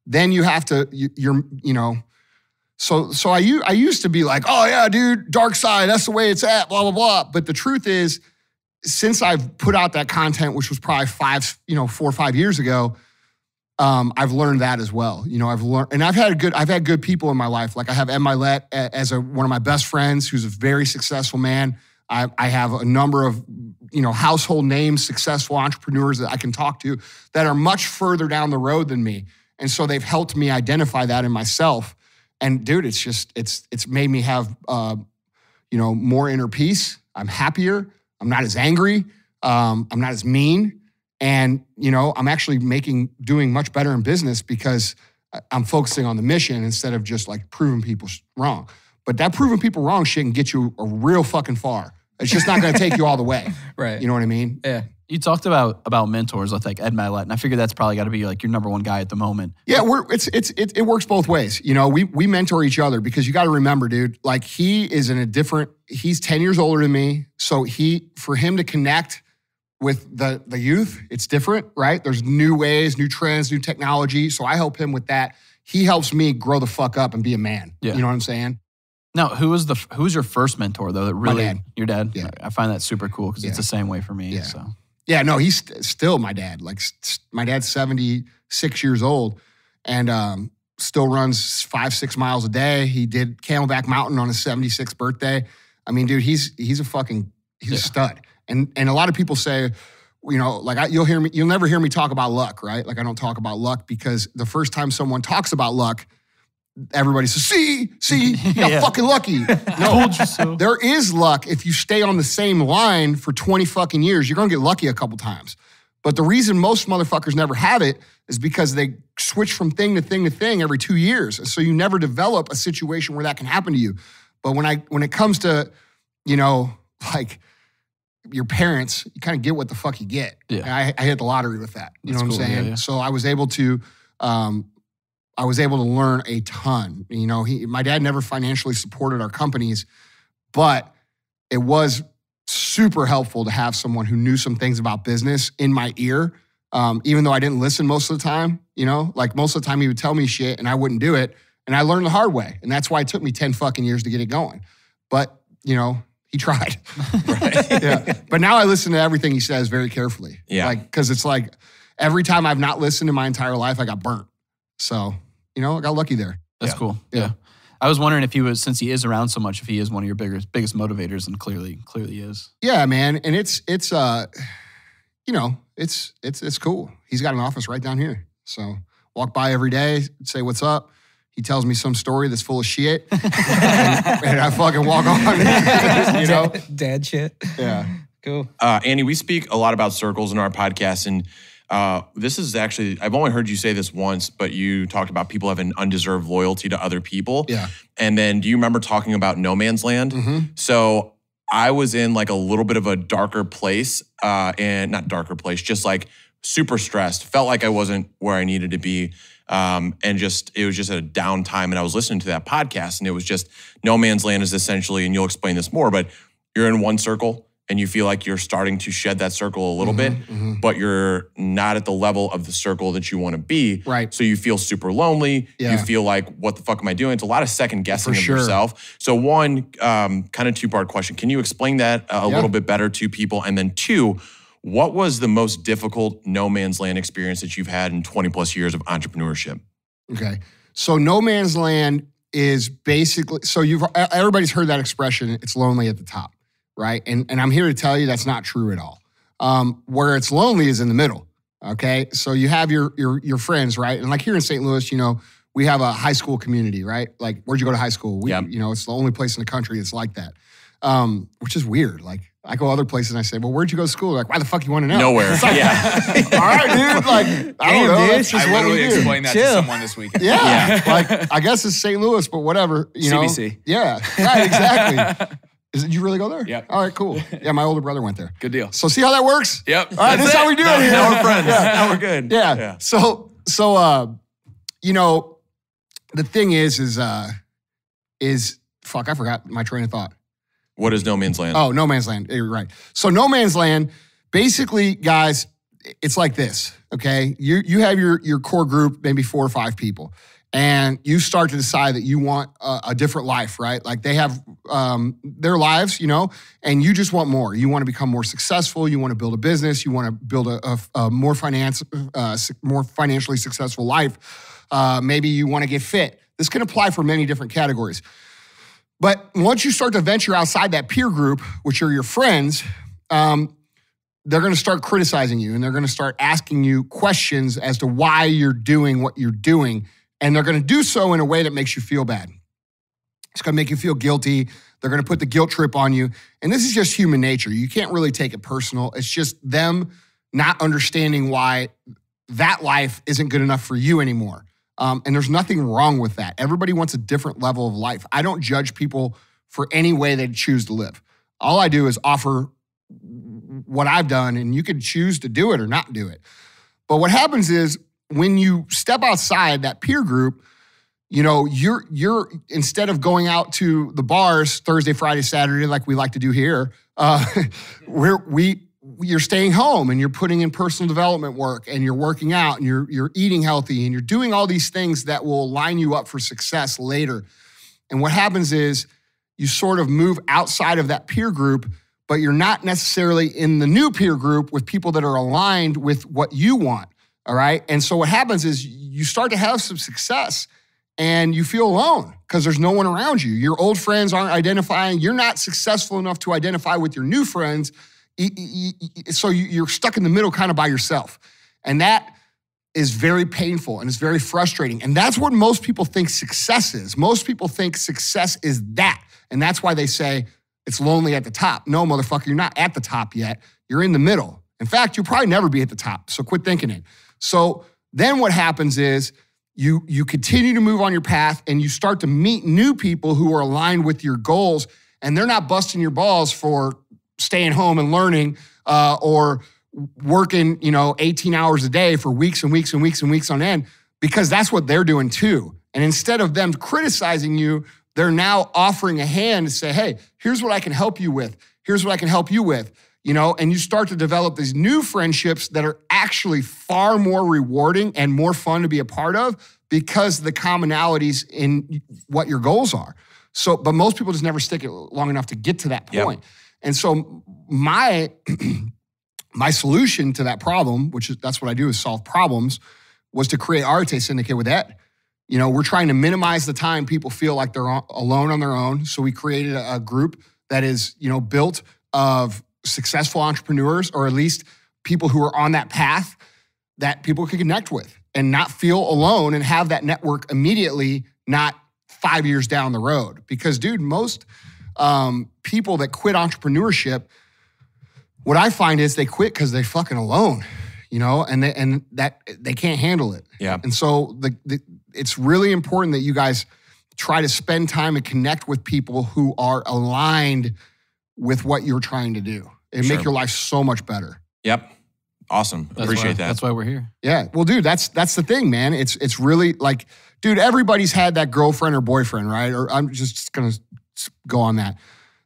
then you have to you're you know. So I used to be like, oh yeah, dude, dark side, that's the way it's at, blah blah blah. But the truth is, since I've put out that content, which was probably 4 or 5 years ago, I've learned that as well. You know, I've learned, and I've had good people in my life. Like I have Ed Milet as one of my best friends, who's a very successful man. I have a number of, you know, household names, successful entrepreneurs that I can talk to that are much further down the road than me. And so they've helped me identify that in myself. And dude, it's made me have, you know, more inner peace. I'm happier. I'm not as angry. I'm not as mean. And, you know, I'm actually doing much better in business because I'm focusing on the mission instead of just like proving people wrong. But that proving people wrong shit can get you a real fucking far. It's just not going to take you all the way. Right. You know what I mean? Yeah. You talked about mentors with like Ed Milet, and I figured that's probably got to be like your number one guy at the moment. Yeah, it works both ways. You know, we mentor each other because you got to remember, dude, like he's 10 years older than me. So for him to connect with the youth, it's different, right? There's new ways, new trends, new technology. So I help him with that. He helps me grow the fuck up and be a man. Yeah. You know what I'm saying? Now, who was your first mentor though? That really, my dad. Your dad. Yeah. I find that super cool because it's the same way for me. Yeah. So. Yeah, no, he's still my dad. Like my dad's 76 years old and still runs 5-6 miles a day. He did Camelback Mountain on his 76th birthday. I mean, dude, he's a stud. And a lot of people say, you know, like you'll never hear me talk about luck, right? Like I don't talk about luck because the first time someone talks about luck, everybody says, see, you got fucking lucky. No, there is luck if you stay on the same line for 20 fucking years. You're going to get lucky a couple times. But the reason most motherfuckers never have it is because they switch from thing to thing to thing every 2 years. So you never develop a situation where that can happen to you. But when it comes to, like your parents, you kind of get what the fuck you get. Yeah. I hit the lottery with that. You know what I'm saying? Yeah. So I was able to learn a ton. My dad never financially supported our companies, but it was super helpful to have someone who knew some things about business in my ear, even though I didn't listen most of the time. Like most of the time he would tell me shit and I wouldn't do it. And I learned the hard way. And that's why it took me 10 fucking years to get it going. But, he tried. Right. Yeah. But now I listen to everything he says very carefully. Yeah. Because it's like every time I've not listened in my entire life, I got burnt. So, I got lucky there. That's cool. Yeah. I was wondering if he was, since he is around so much, if he is one of your biggest motivators, and clearly is. Yeah, man. And it's cool. He's got an office right down here. So walk by every day, say what's up. He tells me some story that's full of shit, and I fucking walk on. Dad shit. Yeah. Cool. Andy, we speak a lot about circles in our podcast, and this is actually, I've only heard you say this once, but you talked about people having undeserved loyalty to other people. Yeah. And then do you remember talking about no man's land? Mm-hmm. So I was in like a little bit of a darker place, and not darker place, just like super stressed, felt like I wasn't where I needed to be. And it was just a downtime, and I was listening to that podcast, and it was just no man's land is essentially, and you'll explain this more, but you're in one circle and you feel like you're starting to shed that circle a little bit, but you're not at the level of the circle that you want to be. Right. So you feel super lonely. Yeah. You feel like, what the fuck am I doing? It's a lot of second guessing For of sure. yourself. So one, kind of two-part question. Can you explain that a little bit better to people? And then two, what was the most difficult no man's land experience that you've had in 20 plus years of entrepreneurship? Okay. So no man's land is basically, everybody's heard that expression, it's lonely at the top, right? And I'm here to tell you that's not true at all. Where it's lonely is in the middle, okay? So you have your friends, right? And like here in St. Louis, we have a high school community, right? Like, where'd you go to high school? It's the only place in the country that's like that, which is weird. Like, I go other places and I say, well, where'd you go to school? They're like, why the fuck you want to know? Nowhere. It's like, all right, dude. Like, I don't know. That's just I what we literally do. explained that to someone this weekend. Yeah. Like, I guess it's St. Louis, but whatever. CBC. Yeah. Right, exactly. Did you really go there? Yep. All right, cool. Yeah, my older brother went there. Good deal. So see how that works? Yep. All right, this is how we do it here. Now we're friends. Now we're good. Yeah. So the thing is fuck, I forgot my train of thought. What is no man's land? Oh, no man's land. You're right. So no man's land, basically, guys, it's like this, okay? You have your core group, maybe 4 or 5 people, and you start to decide that you want a different life, right? Like they have their lives, and you just want more. You want to become more successful. You want to build a business. You want to build a more financially successful life. Maybe you want to get fit. This can apply for many different categories. But once you start to venture outside that peer group, which are your friends, they're going to start criticizing you, and they're going to start asking you questions as to why you're doing what you're doing. And they're going to do so in a way that makes you feel bad. It's going to make you feel guilty. They're going to put the guilt trip on you. And this is just human nature. You can't really take it personal. It's just them not understanding why that life isn't good enough for you anymore. And there's nothing wrong with that. Everybody wants a different level of life. I don't judge people for any way they choose to live. All I do is offer what I've done, and you can choose to do it or not do it. But what happens is when you step outside that peer group, you're instead of going out to the bars Thursday, Friday, Saturday, like we like to do here, you're staying home and you're putting in personal development work and you're working out and you're eating healthy and you're doing all these things that will line you up for success later. And what happens is you sort of move outside of that peer group, but you're not necessarily in the new peer group with people that are aligned with what you want, all right? And so what happens is you start to have some success and you feel alone because there's no one around you. Your old friends aren't identifying. You're not successful enough to identify with your new friends. So you're stuck in the middle kind of by yourself. And that is very painful and it's very frustrating. And that's what most people think success is. Most people think success is that. And that's why they say it's lonely at the top. No, motherfucker, you're not at the top yet. You're in the middle. In fact, you'll probably never be at the top. So quit thinking it. So then what happens is you continue to move on your path and you start to meet new people who are aligned with your goals, and they're not busting your balls for staying home and learning or working, 18 hours a day for weeks and weeks and weeks and weeks on end, because that's what they're doing too. And instead of them criticizing you, they're now offering a hand to say, hey, here's what I can help you with. Here's what I can help you with, and you start to develop these new friendships that are actually far more rewarding and more fun to be a part of because the commonalities in what your goals are. So, but most people just never stick it long enough to get to that point. Yep. And so my solution to that problem, that's what I do, is solve problems, was to create Arte Syndicate with Ed. We're trying to minimize the time people feel like they're alone on their own. So we created a group that is, built of successful entrepreneurs, or at least people who are on that path that people can connect with and not feel alone and have that network immediately, not 5 years down the road. Because, dude, most people that quit entrepreneurship, what I find is they quit because they're fucking alone, and that they can't handle it. Yeah. And so it's really important that you guys try to spend time and connect with people who are aligned with what you're trying to do and make your life so much better. Yep. Awesome. Appreciate that. That's why we're here. Yeah. Well, dude, that's the thing, man. It's really like, dude, everybody's had that girlfriend or boyfriend, right? Or I'm just gonna go on that,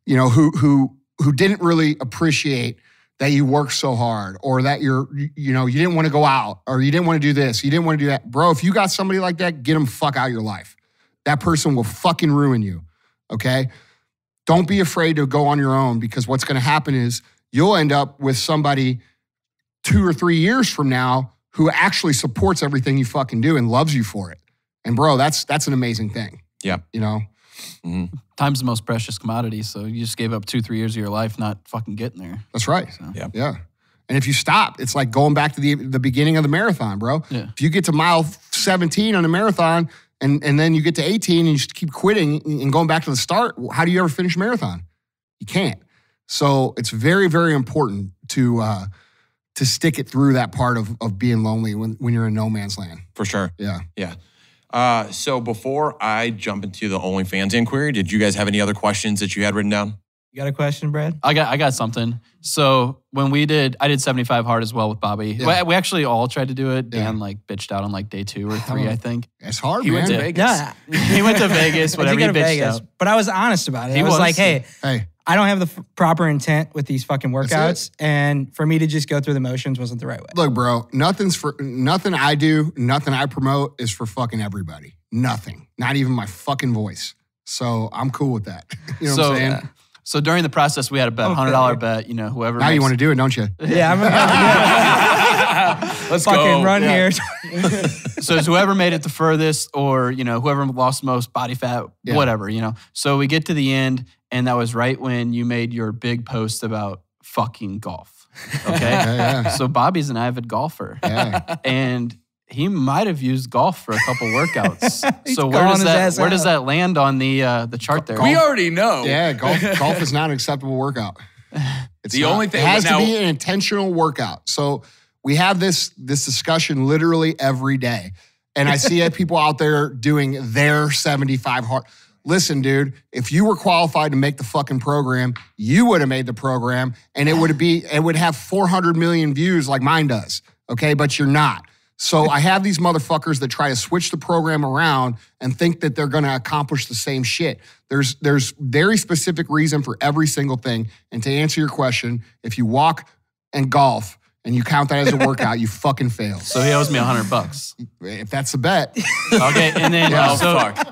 who didn't really appreciate that you work so hard, or that you didn't want to go out, or you didn't want to do this, you didn't want to do that. Bro, if you got somebody like that, get them fuck out of your life. That person will fucking ruin you, okay? Don't be afraid to go on your own, because what's going to happen is you'll end up with somebody 2 or 3 years from now who actually supports everything you fucking do and loves you for it. And bro, that's an amazing thing. Yeah. Mm-hmm. Time's the most precious commodity, so you just gave up 2-3 years of your life not fucking getting there. That's right. So. Yeah. And if you stop, it's like going back to the beginning of the marathon, bro. Yeah. If you get to mile 17 on a marathon and then you get to 18 and you just keep quitting and going back to the start, how do you ever finish a marathon? You can't. So it's very, very important to stick it through that part of being lonely when you're in no man's land. For sure. Yeah. Yeah. So before I jump into the OnlyFans inquiry, did you guys have any other questions that you had written down? You got a question, Brad? I got something. So when I did 75 hard as well with Bobby. Yeah. We actually all tried to do it. Dan bitched out on day 2 or 3, I think. It's hard, man. He went to Vegas. Yeah. He went to Vegas, whatever. He bitched out. But I was honest about it. I was like, hey, I don't have the proper intent with these fucking workouts. And for me to just go through the motions wasn't the right way. Look, bro, nothing I do, nothing I promote is for fucking everybody. Nothing. Not even my fucking voice. So I'm cool with that. You know what I'm saying? So during the process, we had a bet, $100 bet, whoever. Now you want to do it, don't you? Yeah, I'm about to do it. Let's fucking run here. So it's whoever made it the furthest, or, whoever lost most body fat, whatever, So we get to the end, and that was right when you made your big post about fucking golf. Okay? Yeah. So Bobby's an avid golfer. Yeah. And he might have used golf for a couple workouts. So where does that land on the chart there? We already know. Yeah, golf is not an acceptable workout. It's the only thing it has to be an intentional workout. So we have this discussion literally every day. And I see people out there doing their 75 hard. Listen, dude, if you were qualified to make the fucking program, you would have made the program, and it would have 400 million views like mine does. Okay, but you're not. So I have these motherfuckers that try to switch the program around and think that they're going to accomplish the same shit. There's very specific reason for every single thing. And to answer your question, if you walk and golf and you count that as a workout, you fucking failed. So he owes me $100. If that's the bet. Okay, and then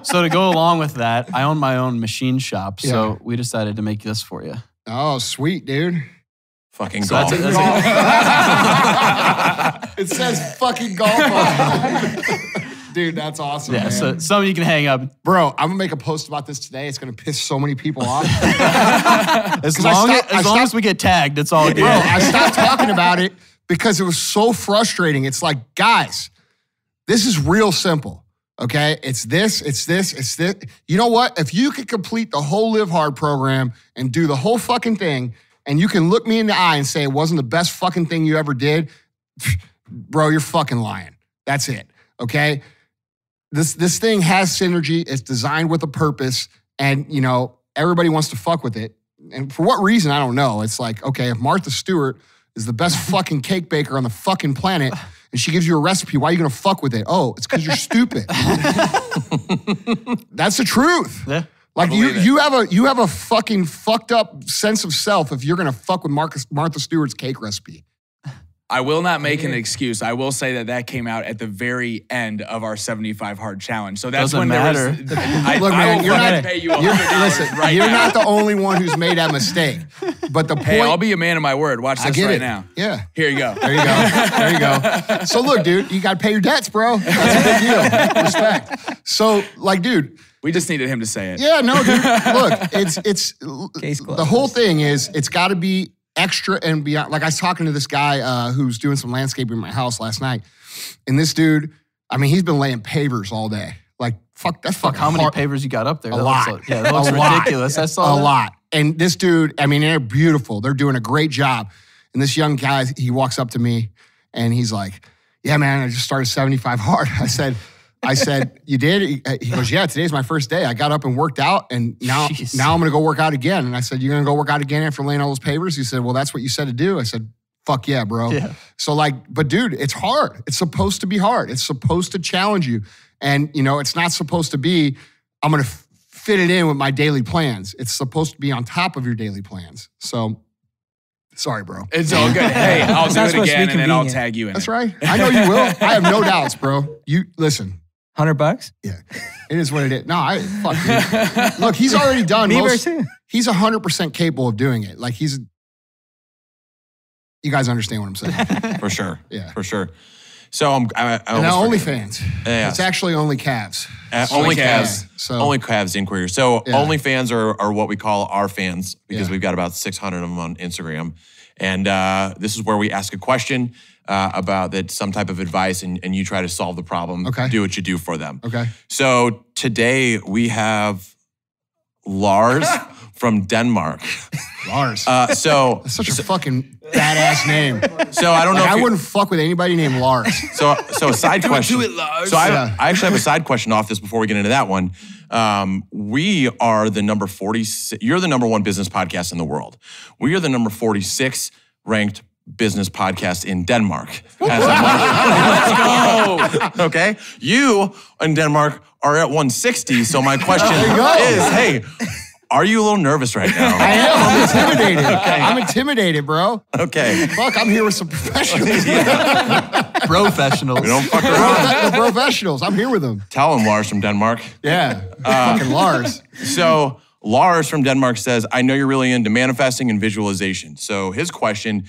so to go along with that, I own my own machine shop. So we decided to make this for you. Oh, sweet, dude. Fucking golf. It says fucking golf on it. Dude, that's awesome, man. So some you can hang up. Bro, I'm going to make a post about this today. It's going to piss so many people off. As long as we get tagged, it's all good. Bro, I stopped talking about it because it was so frustrating. It's like, guys, This is real simple. Okay, it's this. You know what? If you could complete the whole Live Hard program and do the whole fucking thing, and you can look me in the eye and say it wasn't the best fucking thing you ever did, bro, you're fucking lying. That's it. Okay, this thing has synergy. It's designed with a purpose, and you know everybody wants to fuck with it. And for what reason, I don't know. It's like, okay, if Martha Stewart is the best fucking cake baker on the fucking planet, and she gives you a recipe, why are you gonna fuck with it? Oh, it's because you're stupid. That's the truth. Yeah. Like you have a fucking fucked up sense of self if you're gonna fuck with Martha Stewart's cake recipe. I will not make an excuse. I will say that came out at the very end of our 75 Hard Challenge. So that's Doesn't when matter. there was. Look, man, you're not pay you $100 listen, right you're now. not the only one who's made that mistake. But the point, Hey, I'll be a man of my word. Watch I this get right it. now. Yeah. Here you go. There you go. There you go. So look, dude, you got to pay your debts, bro. That's a big deal. Respect. So, like, dude. We just needed him to say it. Yeah, no, dude. Look, it's Case closed. the whole thing is it's got to be extra and beyond. Like I was talking to this guy who's doing some landscaping in my house last night, and this dude, I mean, he's been laying pavers all day. Like, fuck, that's fucking How many hard. pavers you got up there? A That lot. looks like, yeah, that looks A lot. ridiculous. I saw A that. lot. And this dude, I mean, they're beautiful. They're doing a great job. And this young guy, he walks up to me and he's like, yeah, man, I just started 75 Hard. I said, you did? He goes, yeah, today's my first day. I got up and worked out, and now Jeez. I'm going to go work out again. And I said, you're going to go work out again after laying all those pavers? He said, well, that's what you said to do. I said, fuck yeah, bro. Yeah. So like, but dude, it's hard. It's supposed to be hard. It's supposed to challenge you. And, you know, it's not supposed to be, I'm going to fit it in with my daily plans. It's supposed to be on top of your daily plans. So, sorry, bro. It's all good. Hey, I'll It's do not it supposed to be again and then I'll convenient. tag you in That's it. right. I know you will. I have no doubts, bro. You listen. $100? Yeah, it is what it is. No, fuck dude. Look, he's already done Me most. versus He's 100% capable of doing it. Like you guys understand what I'm saying? For sure. Yeah. For sure. So I And now almost forget. OnlyFans. Yeah. It's actually only calves. Only calves. calves. So- Only calves inquiry. So Yeah. OnlyFans are what we call our fans because Yeah. we've got about 600 of them on Instagram. And this is where we ask a question about that, some type of advice, and you try to solve the problem. Okay. Do what you do for them. Okay. So today we have Lars from Denmark. Lars. So That's such a fucking badass name. so I don't know. Like, if I you- wouldn't fuck with anybody named Lars. So a side question. do it, Lars. So Yeah. I actually have a side question off this before we get into that one. We are the number 46. You're the number one business podcast in the world. We are the number 46 ranked business podcast in Denmark. Let's go. Okay, you in Denmark are at 160. So my question There you go. is, hey, are you a little nervous right I now? am. I'm intimidated. I'm intimidated, bro. Okay. Fuck, I'm here with some professionals. Professionals. We don't fuck around. The professionals. I'm here with them. Tell him, Lars from Denmark. Yeah. Fucking Lars. So Lars from Denmark says, I know you're really into manifesting and visualization. So his question,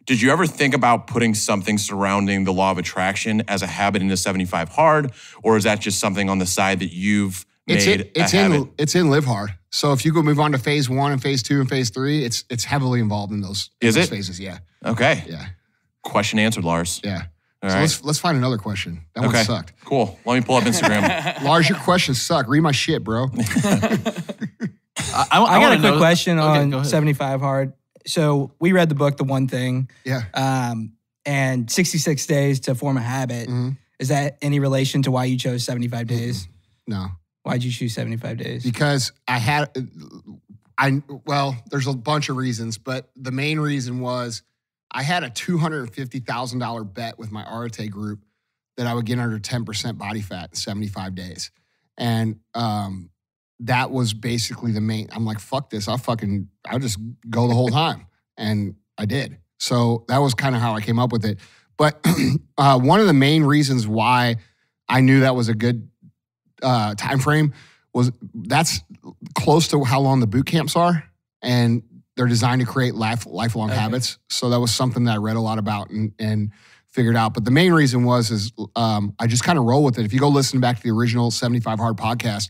did you ever think about putting something surrounding the law of attraction as a habit into 75 Hard? Or is that just something on the side that you've made a habit? It's in Live Hard. So if you go move on to phase 1 and phase 2 and phase 3, it's heavily involved in those, Is those it? phases. Yeah. Okay. Yeah. Question answered, Lars. Yeah. All So right. let's find another question. That Okay. one sucked. Cool. Let me pull up Instagram. Lars, your questions suck. Read my shit, bro. I I got wanna a quick know- question Okay, on go ahead. 75 Hard. So we read the book, The One Thing, Yeah. and 66 days to form a habit. Mhm. Is that any relation to why you chose 75 days? No. Why'd you choose 75 days? Because well, there's a bunch of reasons, but the main reason was I had a $250,000 bet with my Arate group that I would get under 10% body fat in 75 days. And that was basically the main, I'm like, fuck this. I'll just go the whole time. And I did. So that was kind of how I came up with it. But one of the main reasons why I knew that was a good time frame was that's close to how long the boot camps are, and they're designed to create lifelong habits. So that was something that I read a lot about and figured out. But the main reason is I just kind of roll with it. If you go listen back to the original 75 Hard podcast,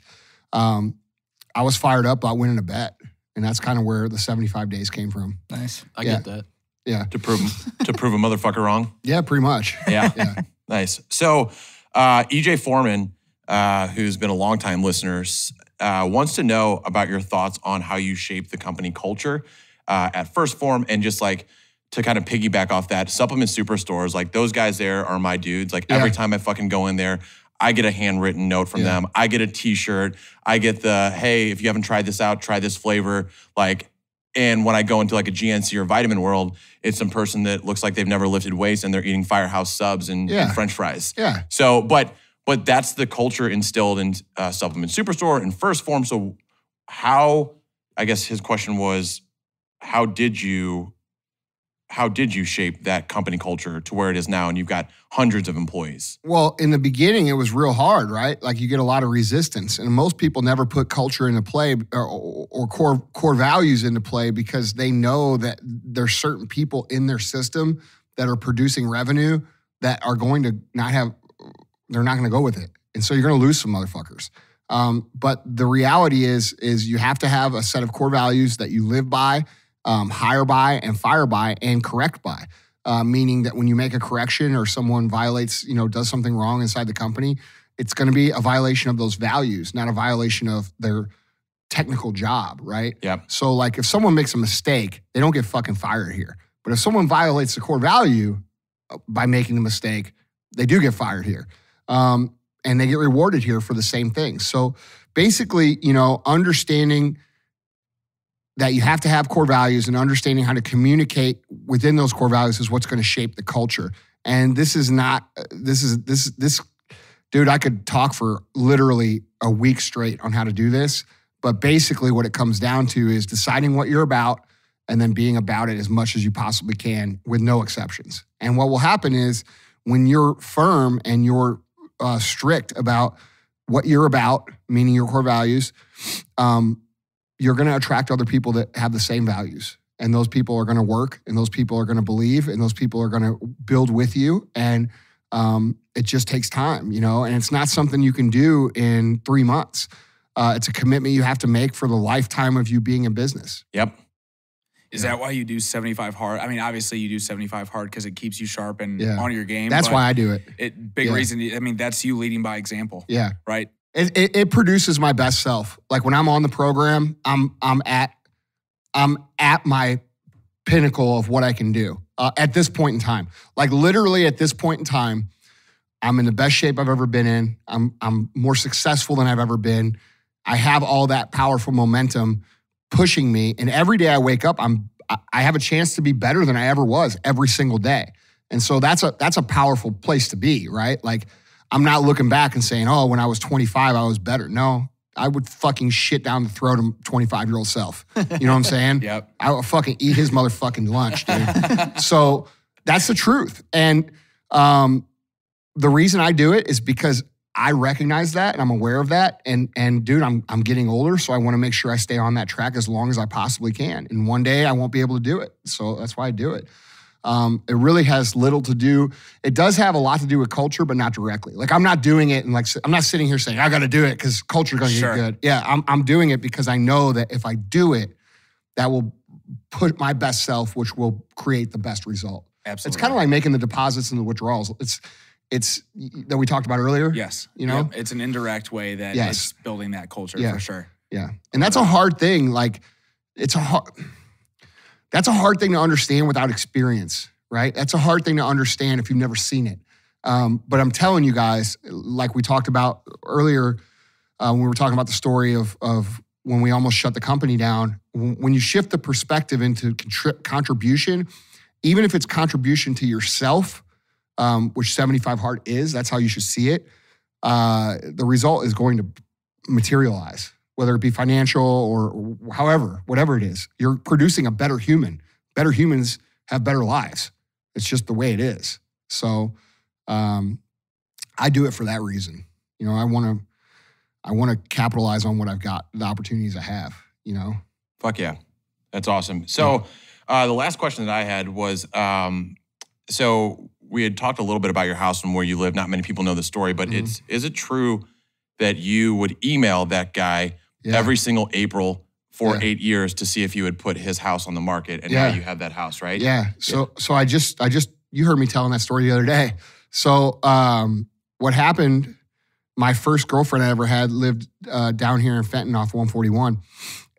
I was fired up about winning a bet, and that's kind of where the 75 days came from. Nice. I Yeah. get that. Yeah, to prove a motherfucker wrong. yeah, pretty much. Yeah. Yeah. Nice. So EJ Foreman, who's been a longtime listener, wants to know about your thoughts on how you shape the company culture at First Form, and just like to kind of piggyback off that, supplement superstores, like those guys there are my dudes. Like every time I fucking go in there, I get a handwritten note from them. I get a t-shirt. I get the, hey, if you haven't tried this out, try this flavor. Like, and when I go into like a GNC or Vitamin World, it's some person that looks like they've never lifted weights and they're eating Firehouse subs and French fries. Yeah. So, but that's the culture instilled in Supplement Superstore and First Form. So how, I guess his question was, how did you shape that company culture to where it is now and you've got hundreds of employees? Well, in the beginning, it was real hard, right? Like you get a lot of resistance, and most people never put culture into play or core values into play because they know that there's certain people in their system that are producing revenue that are going to they're not going to go with it. And so you're going to lose some motherfuckers. But the reality is you have to have a set of core values that you live by, hire by and fire by and correct by, meaning that when you make a correction or someone violates, does something wrong inside the company, it's going to be a violation of those values, not a violation of their technical job, right? Yeah. So like if someone makes a mistake, they don't get fucking fired here. But if someone violates the core value by making the mistake, they do get fired here. And they get rewarded here for the same thing. So basically, understanding that you have to have core values and understanding how to communicate within those core values is what's going to shape the culture. And this, dude, I could talk for literally a week straight on how to do this. But basically what it comes down to is deciding what you're about and then being about it as much as you possibly can with no exceptions. And what will happen is when you're firm and you're strict about what you're about, meaning your core values, you're going to attract other people that have the same values. And those people are going to work, and those people are going to believe, and those people are going to build with you. And it just takes time, and it's not something you can do in 3 months. It's a commitment you have to make for the lifetime of you being in business. Yep. Is that why you do 75 hard? I mean, obviously you do 75 hard because it keeps you sharp and on your game. That's why I do it. Big reason. I mean, that's you leading by example. Yeah. Right. It produces my best self. Like when I'm on the program, I'm at my pinnacle of what I can do at this point in time. Like literally at this point in time, I'm in the best shape I've ever been in. I'm more successful than I've ever been. I have all that powerful momentum pushing me, and every day I wake up, I have a chance to be better than I ever was every single day. And so that's a powerful place to be, right? Like I'm not looking back and saying, oh, when I was 25, I was better. No, I would fucking shit down the throat of 25-year-old self. You know what I'm saying? Yep. I would fucking eat his motherfucking lunch, dude. So that's the truth. And the reason I do it is because I recognize that and I'm aware of that. And dude, I'm getting older, so I want to make sure I stay on that track as long as I possibly can. And one day I won't be able to do it. So that's why I do it. It really has little to do. It does have a lot to do with culture, but not directly. Like I'm not doing it and like I'm not sitting here saying I got to do it because culture is going to get good. Yeah, I'm doing it because I know that if I do it, that will put my best self, which will create the best result. Absolutely. It's kind of like making the deposits and the withdrawals. It's that we talked about earlier. Yes. Yep. It's an indirect way that it's building that culture for sure. Yeah. And that's a hard thing. Like that's a hard thing to understand without experience, right? That's a hard thing to understand if you've never seen it. But I'm telling you guys, like we talked about earlier, when we were talking about the story of when we almost shut the company down, when you shift the perspective into contribution, even if it's contribution to yourself, which 75 Hard is, that's how you should see it, the result is going to materialize, whether it be financial or however, whatever it is. You're producing a better human. Better humans have better lives. It's just the way it is. So I do it for that reason. I want to capitalize on what I've got, the opportunities I have, Fuck yeah. That's awesome. So the last question that I had was, so we had talked a little bit about your house and where you live. Not many people know the story, but is it true that you would email that guy every single April for 8 years to see if you would put his house on the market, and now you have that house, right? Yeah. So I just you heard me telling that story the other day. So what happened, my first girlfriend I ever had lived down here in Fenton off 141.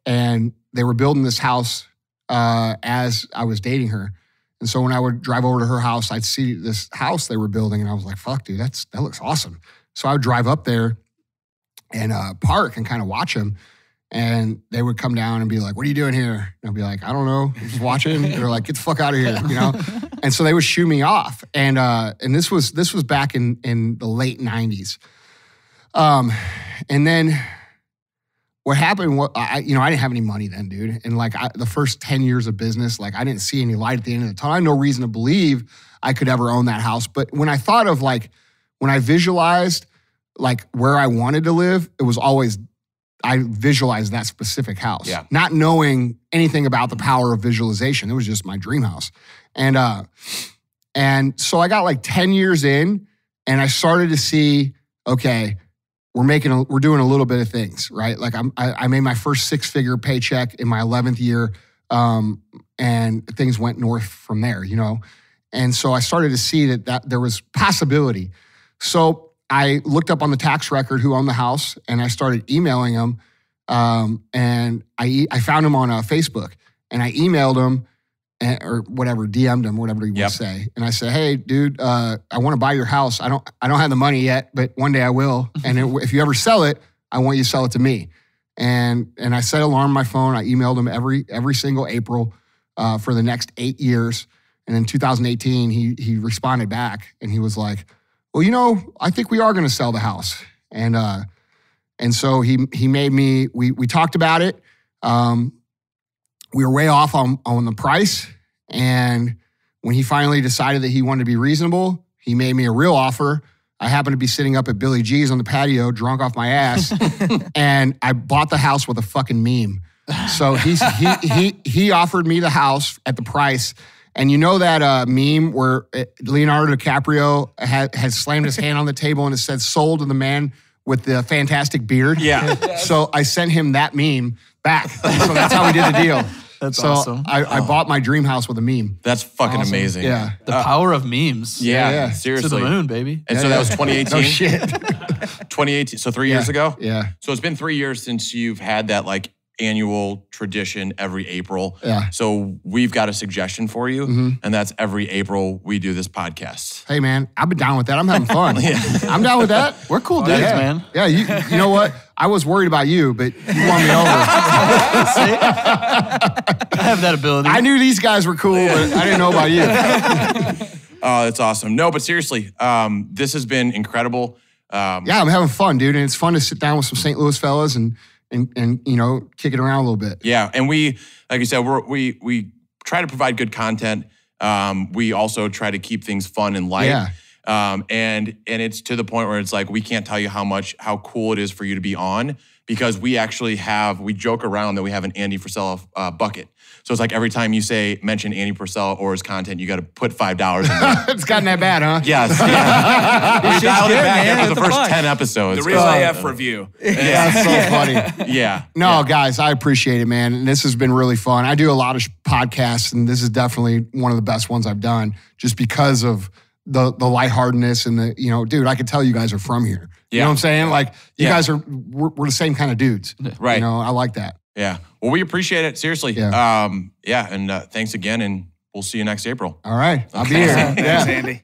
And they were building this house as I was dating her. And so when I would drive over to her house, I'd see this house they were building. And I was like, fuck, dude, that looks awesome. So I would drive up there and park and kind of watch them. And they would come down and be like, what are you doing here? And I'd be like, I don't know, I'm just watching. And they're like, get the fuck out of here, you know? And so they would shoo me off. And this was back in the late 90s. And then what happened, I didn't have any money then, dude. And like the first 10 years of business, like I didn't see any light at the end of the tunnel. I had no reason to believe I could ever own that house. But when I thought of like, when I visualized like where I wanted to live, it was always, I visualized that specific house, not knowing anything about the power of visualization. It was just my dream house. And so I got like 10 years in and I started to see, okay, we're doing a little bit of things, right? Like I made my first 6-figure paycheck in my 11th year, and things went north from there, you know? And so I started to see that there was possibility. So I looked up on the tax record who owned the house, and I started emailing them. And I found him on Facebook, and I emailed him, or whatever, DM'd him, whatever you want to say. And I said, hey, dude, I want to buy your house. I don't have the money yet, but one day I will. And if you ever sell it, I want you to sell it to me. And I set an alarm on my phone. I emailed him every single April for the next 8 years. And in 2018, he responded back, and he was like, well, you know, I think we are going to sell the house. And so he made me, we talked about it. We were way off on the price. And when he finally decided that he wanted to be reasonable, he made me a real offer. I happened to be sitting up at Billy G's on the patio, drunk off my ass. And I bought the house with a fucking meme. So he offered me the house at the price. And you know that meme where Leonardo DiCaprio had slammed his hand on the table and it said, sold to the man with the fantastic beard? Yeah. So I sent him that meme back. So that's how we did the deal. That's awesome. I bought my dream house with a meme. That's fucking amazing. Yeah. The power of memes. Yeah. Seriously. To the moon, baby. And so that was 2018? No shit. 2018. So 3 years ago? Yeah. So it's been 3 years since you've had that like annual tradition every April. Yeah. So we've got a suggestion for you, and that's every April we do this podcast. Hey, man, I've been down with that. I'm having fun. I'm down with that. We're cool dudes, man. Yeah, you know what? I was worried about you, but you won me over. I have that ability. I knew these guys were cool, but I didn't know about you. Oh, that's awesome. No, but seriously, this has been incredible. Yeah, I'm having fun, dude, and it's fun to sit down with some St. Louis fellas and you know, kick it around a little bit. Yeah, and we, like you said, we try to provide good content. We also try to keep things fun and light. Yeah. And it's to the point where it's like, we can't tell you how cool it is for you to be on, because we actually we joke around that we have an Andy Frisella bucket. So it's like every time you mention Andy Frisella or his content, you got to put $5 in there. It's gotten that bad, huh? Yes. Yeah. We dialed it back after the first 10 episodes. The real AF review. Yeah, that's so funny. Yeah. No, guys, I appreciate it, man. And this has been really fun. I do a lot of podcasts, and this is definitely one of the best ones I've done, just because of the lightheartedness and the, you know, dude, I could tell you guys are from here. You know what I'm saying? Like, you guys we're the same kind of dudes. Right. You know, I like that. Yeah. Well, we appreciate it. Seriously. Yeah. And thanks again, and we'll see you next April. All right. I'll be here. Thanks, Andy.